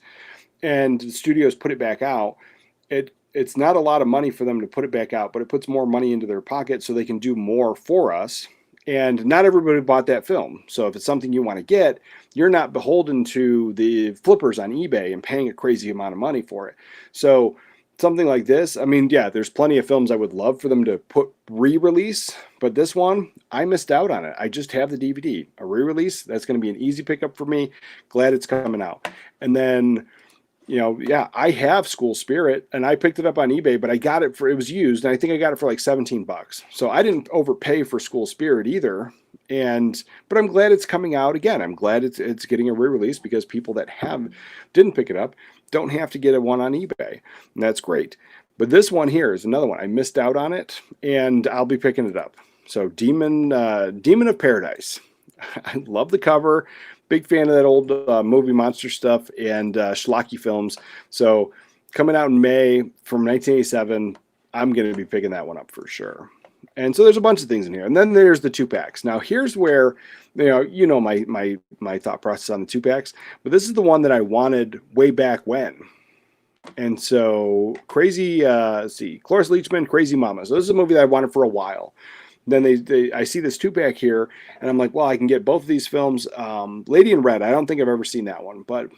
and the studios put it back out, it's not a lot of money for them to put it back out, but it puts more money into their pocket so they can do more for us. And not everybody bought that film. So if it's something you want to get, you're not beholden to the flippers on eBay and paying a crazy amount of money for it. So something like this, I mean, yeah, there's plenty of films I would love for them to put re-release, but this one, I missed out on it. I just have the DVD. A re-release, that's going to be an easy pickup for me. Glad it's coming out. And then, yeah, I have School Spirit and I picked it up on eBay, but it was used and I think I got it for like $17. So I didn't overpay for School Spirit either. But I'm glad it's coming out again. I'm glad it's getting a re-release because people that didn't pick it up don't have to get one on eBay. And that's great. But this one here is another one. I missed out on it and I'll be picking it up. So Demon of Paradise. I love the cover. Big fan of that old movie monster stuff and schlocky films. So coming out in May from 1987, I'm going to be picking that one up for sure. And so there's a bunch of things in here. And then there's the 2-packs. Now here's where, my thought process on the 2-packs. But this is the one that I wanted way back when. And so Cloris Leachman, Crazy Mama. So this is a movie that I wanted for a while. Then I see this 2-pack here, and I'm like, well, I can get both of these films. Lady in Red, I don't think I've ever seen that one, but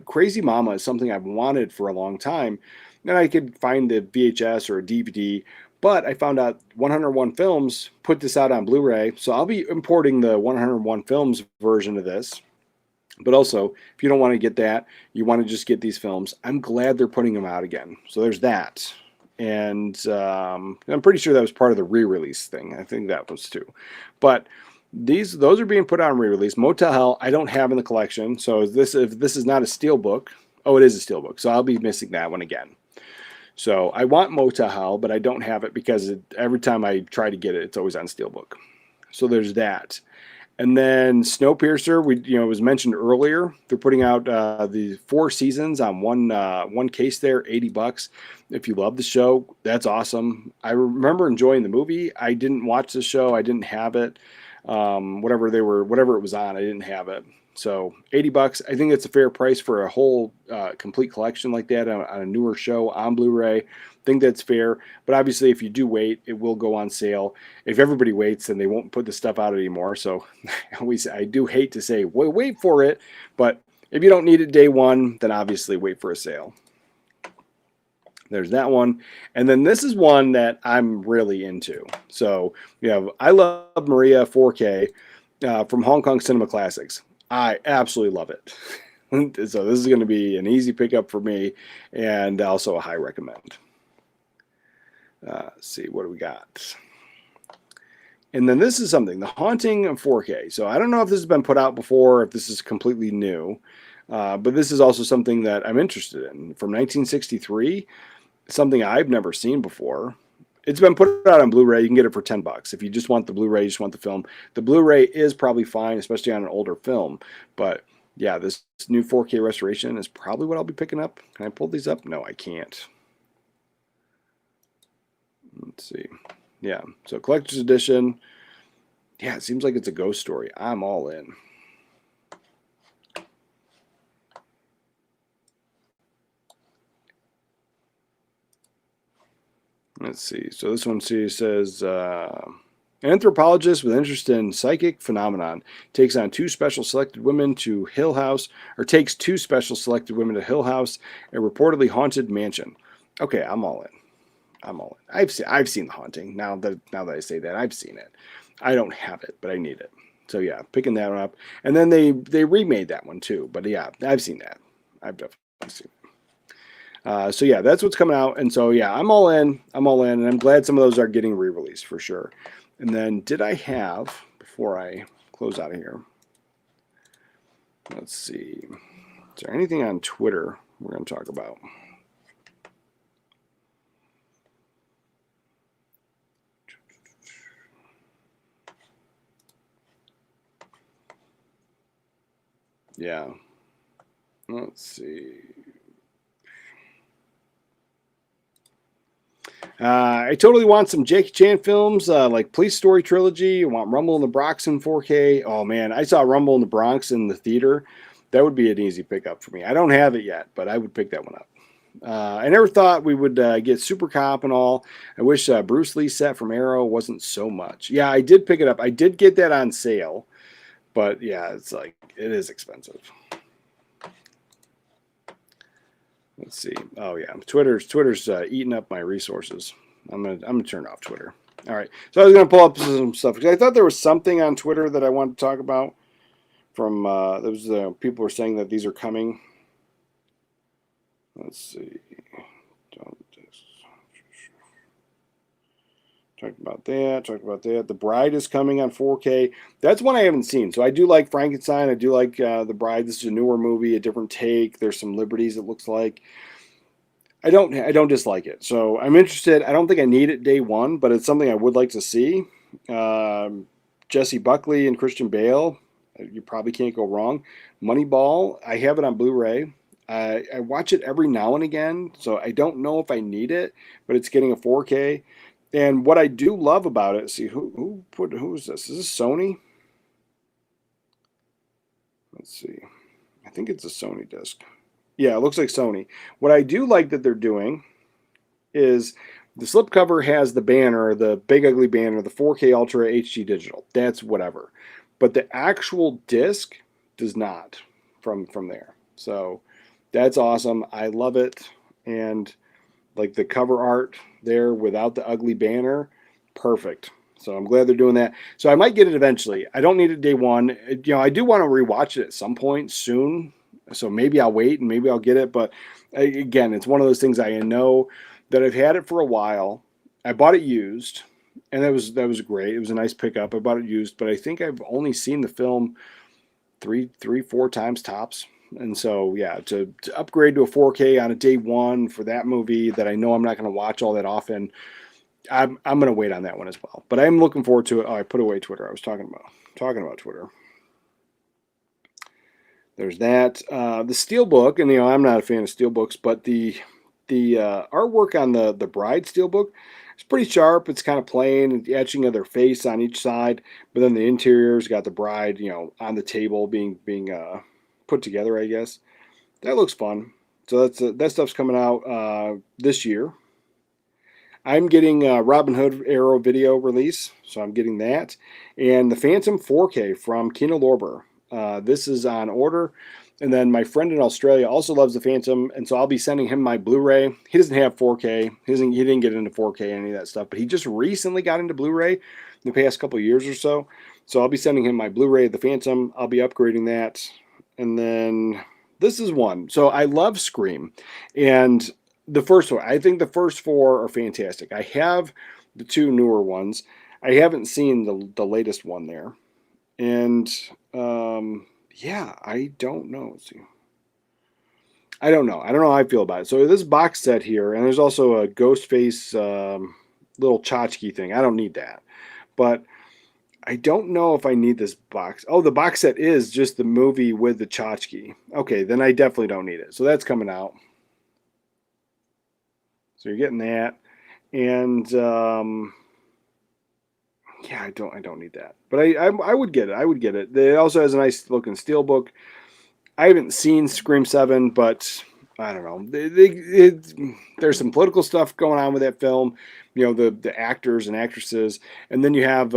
Crazy Mama is something I've wanted for a long time. And I could find the VHS or a DVD, but I found out 101 Films put this out on Blu-ray, so I'll be importing the 101 Films version of this. But also, if you don't want to get that, you want to just get these films, I'm glad they're putting them out again. So there's that. And I'm pretty sure that was part of the re-release thing. I think that was too. But those are being put on re-release. Motel Hell, I don't have in the collection. So if this is not a steelbook, oh, it is a steelbook. So I'll be missing that one again. So I want Motel Hell, but I don't have it because every time I try to get it, it's always on steelbook. So there's that. And then Snowpiercer, it was mentioned earlier. They're putting out the 4 seasons on one case there, $80. If you love the show, that's awesome. I remember enjoying the movie. I didn't watch the show. I didn't have it. Whatever it was on, I didn't have it. So $80. I think it's a fair price for a whole complete collection like that on a newer show on Blu-ray. I think that's fair. But obviously, if you do wait, it will go on sale. If everybody waits, then they won't put the stuff out anymore. So I do hate to say, wait for it. But if you don't need it day one, then obviously wait for a sale. There's that one. And then this is one that I'm really into. So we have I Love Maria 4K from Hong Kong Cinema Classics. I absolutely love it. So this is going to be an easy pickup for me and also a high recommend. Let's see, what do we got? And then this is something, The Haunting of 4K. So I don't know if this has been put out before, if this is completely new, but this is also something that I'm interested in. From 1963, something I've never seen before. It's been put out on Blu-ray. You can get it for $10. If you just want the Blu-ray, you just want the film. The Blu-ray is probably fine, especially on an older film. But yeah, this new 4K restoration is probably what I'll be picking up. Can I pull these up? No, I can't. Let's see. Yeah, so collector's edition. Yeah, it seems like it's a ghost story. I'm all in. Let's see. So this one says, an anthropologist with interest in psychic phenomenon takes two special selected women to Hill House, a reportedly haunted mansion. Okay, I'm all in. I've seen The Haunting. Now that I say that, I've seen it. I don't have it, but I need it. So yeah, picking that one up. And then they remade that one too. But yeah, I've seen that. I've definitely seen it. So yeah, that's what's coming out. And so yeah, I'm all in. And I'm glad some of those are getting re-released for sure. And then did I have, before I close out of here, Let's see. Is there anything on Twitter we're going to talk about? Yeah. Let's see. I totally want some Jackie Chan films, like Police Story Trilogy. I want Rumble in the Bronx in 4K. Oh, man. I saw Rumble in the Bronx in the theater. That would be an easy pickup for me. I don't have it yet, but I would pick that one up. I never thought we would get Super Cop and all. I wish Bruce Lee set from Arrow wasn't so much. Yeah, I did pick it up. I did get that on sale, but yeah, it's like it is expensive. Let's see. Oh yeah, Twitter's eating up my resources. I'm gonna turn off Twitter. All right. So I was gonna pull up some stuff because I thought there was something on Twitter that I wanted to talk about. From those people were saying that these are coming. Let's see. Talked about that. The Bride is coming on 4K. That's one I haven't seen. So I do like Frankenstein. I do like The Bride. This is a newer movie, a different take. There's some liberties, it looks like. I don't dislike it. So I'm interested. I don't think I need it day one, but it's something I would like to see. Jesse Buckley and Christian Bale. You probably can't go wrong. Moneyball. I have it on Blu-ray. I watch it every now and again, so I don't know if I need it, but it's getting a 4K. And what I do love about it, see who is this? Is this Sony? Let's see. I think it's a Sony disc. Yeah, it looks like Sony. What I do like that they're doing is the slipcover has the banner, the big ugly banner, the 4K Ultra HD digital. That's whatever. But the actual disc does not from there. So that's awesome. I love it. And like the cover art there without the ugly banner, perfect. So I'm glad they're doing that. So I might get it eventually. I don't need it day one. You know, I do want to rewatch it at some point soon. So maybe I'll wait and maybe I'll get it. But again, it's one of those things I know that I've had it for a while. I bought it used, and that was great. It was a nice pickup. I bought it used, but I think I've only seen the film three, 4 times tops. And so, yeah, to upgrade to a 4K on a day one for that movie that I know I'm not going to watch all that often, I'm going to wait on that one as well. But I'm looking forward to it. Oh, I put away Twitter. I was talking about Twitter. There's that. The Steelbook, and I'm not a fan of Steelbooks, but the artwork on the Bride Steelbook is pretty sharp. It's kind of plain, the etching of their face on each side, but then the interior's got the bride, on the table being put together, I guess. That looks fun. So that stuff's coming out this year. I'm getting Robin Hood Arrow video release, so I'm getting that. And the Phantom 4K from Kino Lorber. This is on order. And then my friend in Australia also loves the Phantom, and so I'll be sending him my Blu-ray. He doesn't have 4K. He didn't get into 4K, any of that stuff, but he just recently got into Blu-ray in the past couple of years or so. So I'll be sending him my Blu-ray of the Phantom. I'll be upgrading that. And then this is one. So I love Scream. And the first one, I think the first 4 are fantastic. I have the 2 newer ones. I haven't seen the latest one there. And yeah, I don't know. Let's see. I don't know how I feel about it. So this box set here, and there's also a Ghostface little tchotchke thing. I don't need that. But I don't know if I need this box. Oh, the box set is just the movie with the tchotchke. Okay, then I definitely don't need it. So that's coming out. So you're getting that. And yeah, I don't need that. But I would get it. I would get it. It also has a nice looking steelbook. I haven't seen Scream 7, but I don't know. There's some political stuff going on with that film. The actors and actresses, and then you have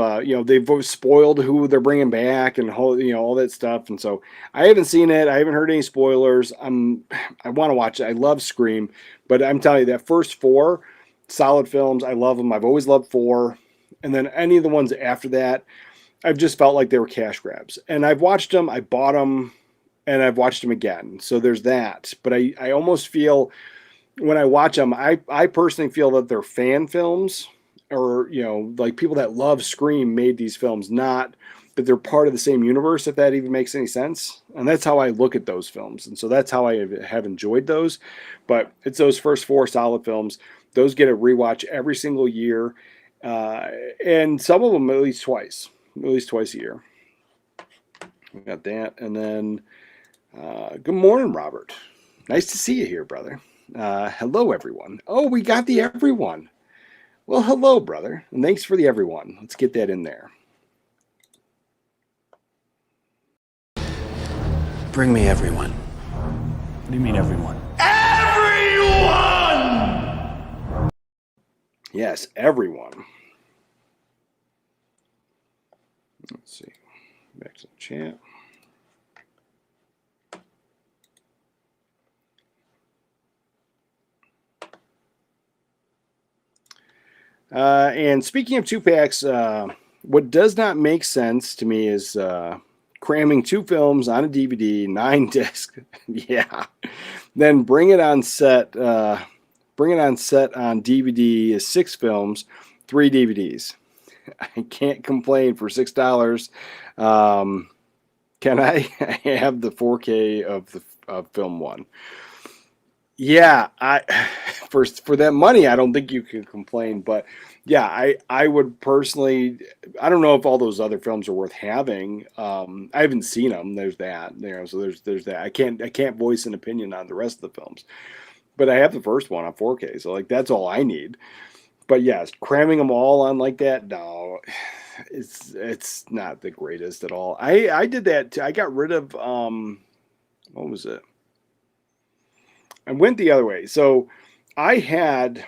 they've spoiled who they're bringing back and all that stuff. And so I haven't seen it. I haven't heard any spoilers. I want to watch it. I love Scream, but I'm telling you that first 4 solid films, I love them. I've always loved 4, and then any of the ones after that, I've just felt like they were cash grabs. And I've watched them. I bought them. And I've watched them again. So there's that. But I almost feel when I watch them, I personally feel that they're fan films, or, like people that love Scream made these films, not but they're part of the same universe, if that even makes any sense. And that's how I look at those films. And so that's how I have enjoyed those. But it's those first 4 solid films. Those get a rewatch every single year. And some of them at least twice a year. We got that. And then, good morning, Robert. Nice to see you here, brother. Hello, everyone. Oh, we got the everyone. Well, hello, brother. And thanks for the everyone. Let's get that in there. Bring me everyone. What do you mean, everyone? Everyone! Yes, everyone. Let's see. Back to the chat. And speaking of 2-packs, what does not make sense to me is cramming 2 films on a DVD, 9 discs. Yeah. Then bring it on set. Bring it on set on DVD is 6 films, 3 DVDs. I can't complain for $6. Can I have the 4K of film 1? Yeah, for that money, I don't think you can complain. But yeah, I would personally. I don't know if all those other films are worth having. I haven't seen them. There's that. So there's that. I can't voice an opinion on the rest of the films. But I have the first one on 4K, so like that's all I need. But yes, cramming them all on like that, no, it's not the greatest at all. I did that too. I got rid of what was it? I went the other way. So I had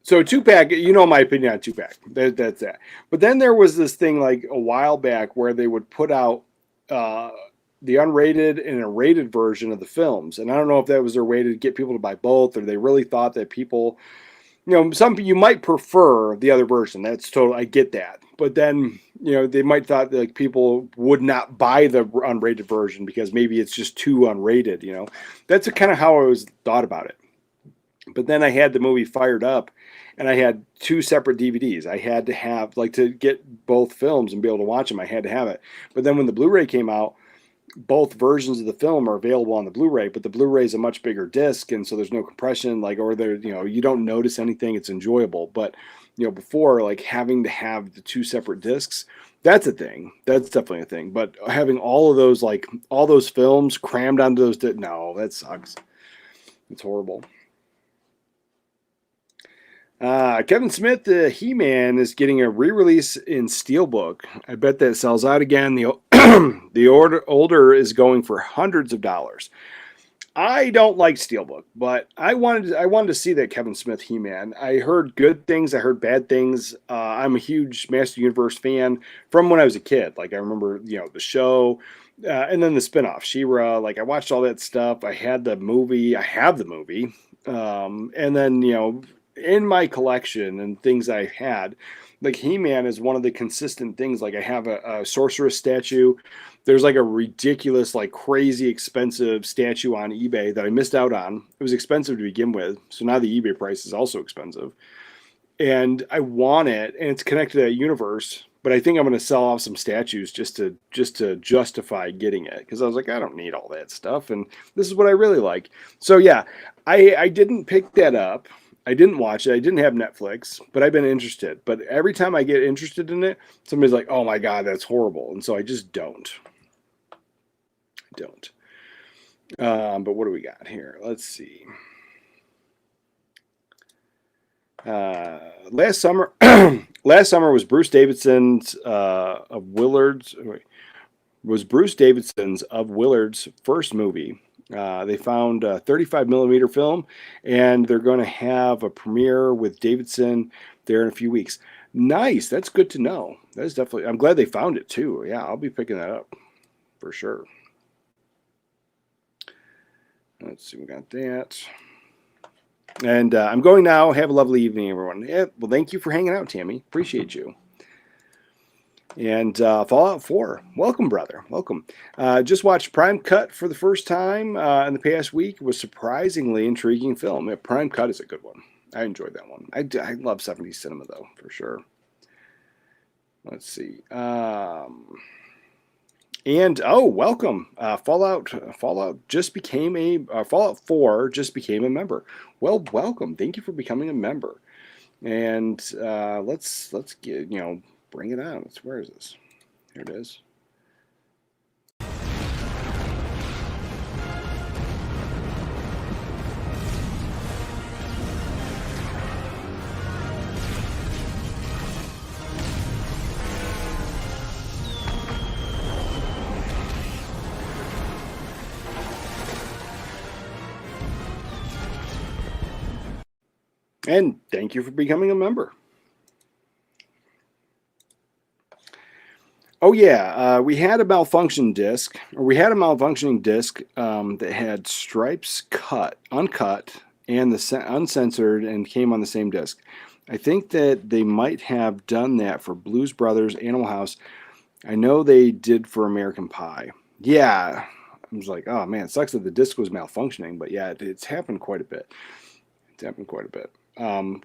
2-pack, you know my opinion on 2-pack. That's that. But then there was this thing like a while back where they would put out the unrated and a rated version of the films. And I don't know if that was their way to get people to buy both, or they really thought that people, some you might prefer the other version. That's total. I get that. But then, they might thought that like people would not buy the unrated version because maybe it's just too unrated. That's kind of how I always thought about it. But then I had the movie fired up, and I had 2 separate DVDs. I had to have, like, to get both films and be able to watch them, I had to have it. But then when the Blu-ray came out, both versions of the film are available on the Blu-ray, but the Blu-ray is a much bigger disc, and so there's no compression, or there, you don't notice anything. It's enjoyable. But before, like, having to have the 2 separate discs, that's a thing. That's definitely a thing. But having all of those, like all those films crammed onto those, no, that sucks. It's horrible. Kevin Smith, the He-Man, is getting a re-release in Steelbook. I bet that sells out again. The order is going for hundreds of dollars. I don't like Steelbook, but I wanted to see that Kevin Smith He-Man. I heard good things. I heard bad things. I'm a huge Master Universe fan from when I was a kid. Like I remember, the show, and then the spinoff, She-Ra. Like I watched all that stuff. I had the movie. I have the movie, and then in my collection and things I had, like He-Man is one of the consistent things. Like I have a sorceress statue. There's like a ridiculous, like crazy expensive statue on eBay that I missed out on. It was expensive to begin with, so now the eBay price is also expensive. And I want it, and it's connected to that universe. But I think I'm going to sell off some statues just to justify getting it, because I was like, I don't need all that stuff, and this is what I really like. So yeah, I didn't pick that up. I didn't watch it. I didn't have Netflix, but I've been interested. But every time I get interested in it, somebody's like, oh my God, that's horrible. And so I just don't. But what do we got here? Let's see. Last summer was Bruce Davidson's of Willard's first movie. They found a 35 millimeter film, and they're going to have a premiere with Davidson there in a few weeks. Nice. That's good to know. That's definitely, I'm glad they found it too. Yeah, I'll be picking that up for sure. Let's see, we got that. And I'm going now. Have a lovely evening, everyone. Yeah, well, thank you for hanging out, Tammy. Appreciate you. And Fallout 4. Welcome, brother. Welcome. Just watched Prime Cut for the first time in the past week. It was a surprisingly intriguing film. Yeah, Prime Cut is a good one. I enjoyed that one. I love 70s cinema, though, for sure. Let's see. And oh, welcome. Fallout just became a Fallout 4 just became a member. Well, welcome. Thank you for becoming a member. And let's get, bring it on. Where is this? Here it is. And thank you for becoming a member. Oh yeah, we had a malfunction disc, or we had a malfunctioning disc that had stripes uncut, and the uncensored, and came on the same disc. I think that they might have done that for Blues Brothers, Animal House. I know they did for American Pie. Yeah, I was like, oh man, it sucks that the disc was malfunctioning, but yeah, it's happened quite a bit. It's happened quite a bit.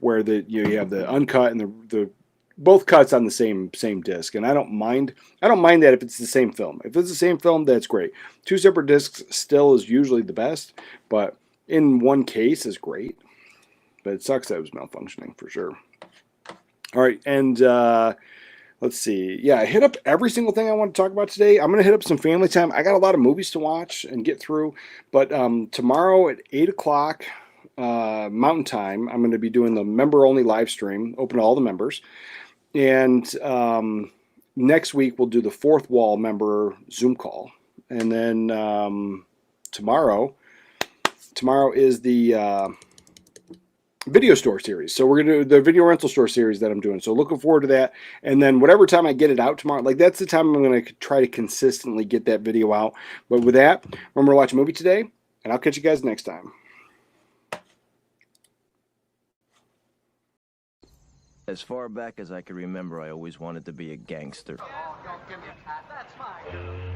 Where you have the uncut and the both cuts on the same disc, and I don't mind that if it's the same film. If it's the same film, that's great. Two separate discs still is usually the best, but in one case is great. But it sucks that it was malfunctioning for sure. All right, and let's see. Yeah, I hit up every single thing I want to talk about today. I'm going to hit up some family time. I got a lot of movies to watch and get through, but tomorrow at 8 o'clock Mountain Time, I'm going to be doing the member-only live stream, open to all the members. And next week, we'll do the Fourth Wall member Zoom call. And then tomorrow is the video store series. So we're going to do the video rental store series that I'm doing. So looking forward to that. And then whatever time I get it out tomorrow, like that's the time I'm going to try to consistently get that video out. But with that, remember to watch a movie today, and I'll catch you guys next time. As far back as I can remember, I always wanted to be a gangster. Oh, don't give me a cat. That's fine.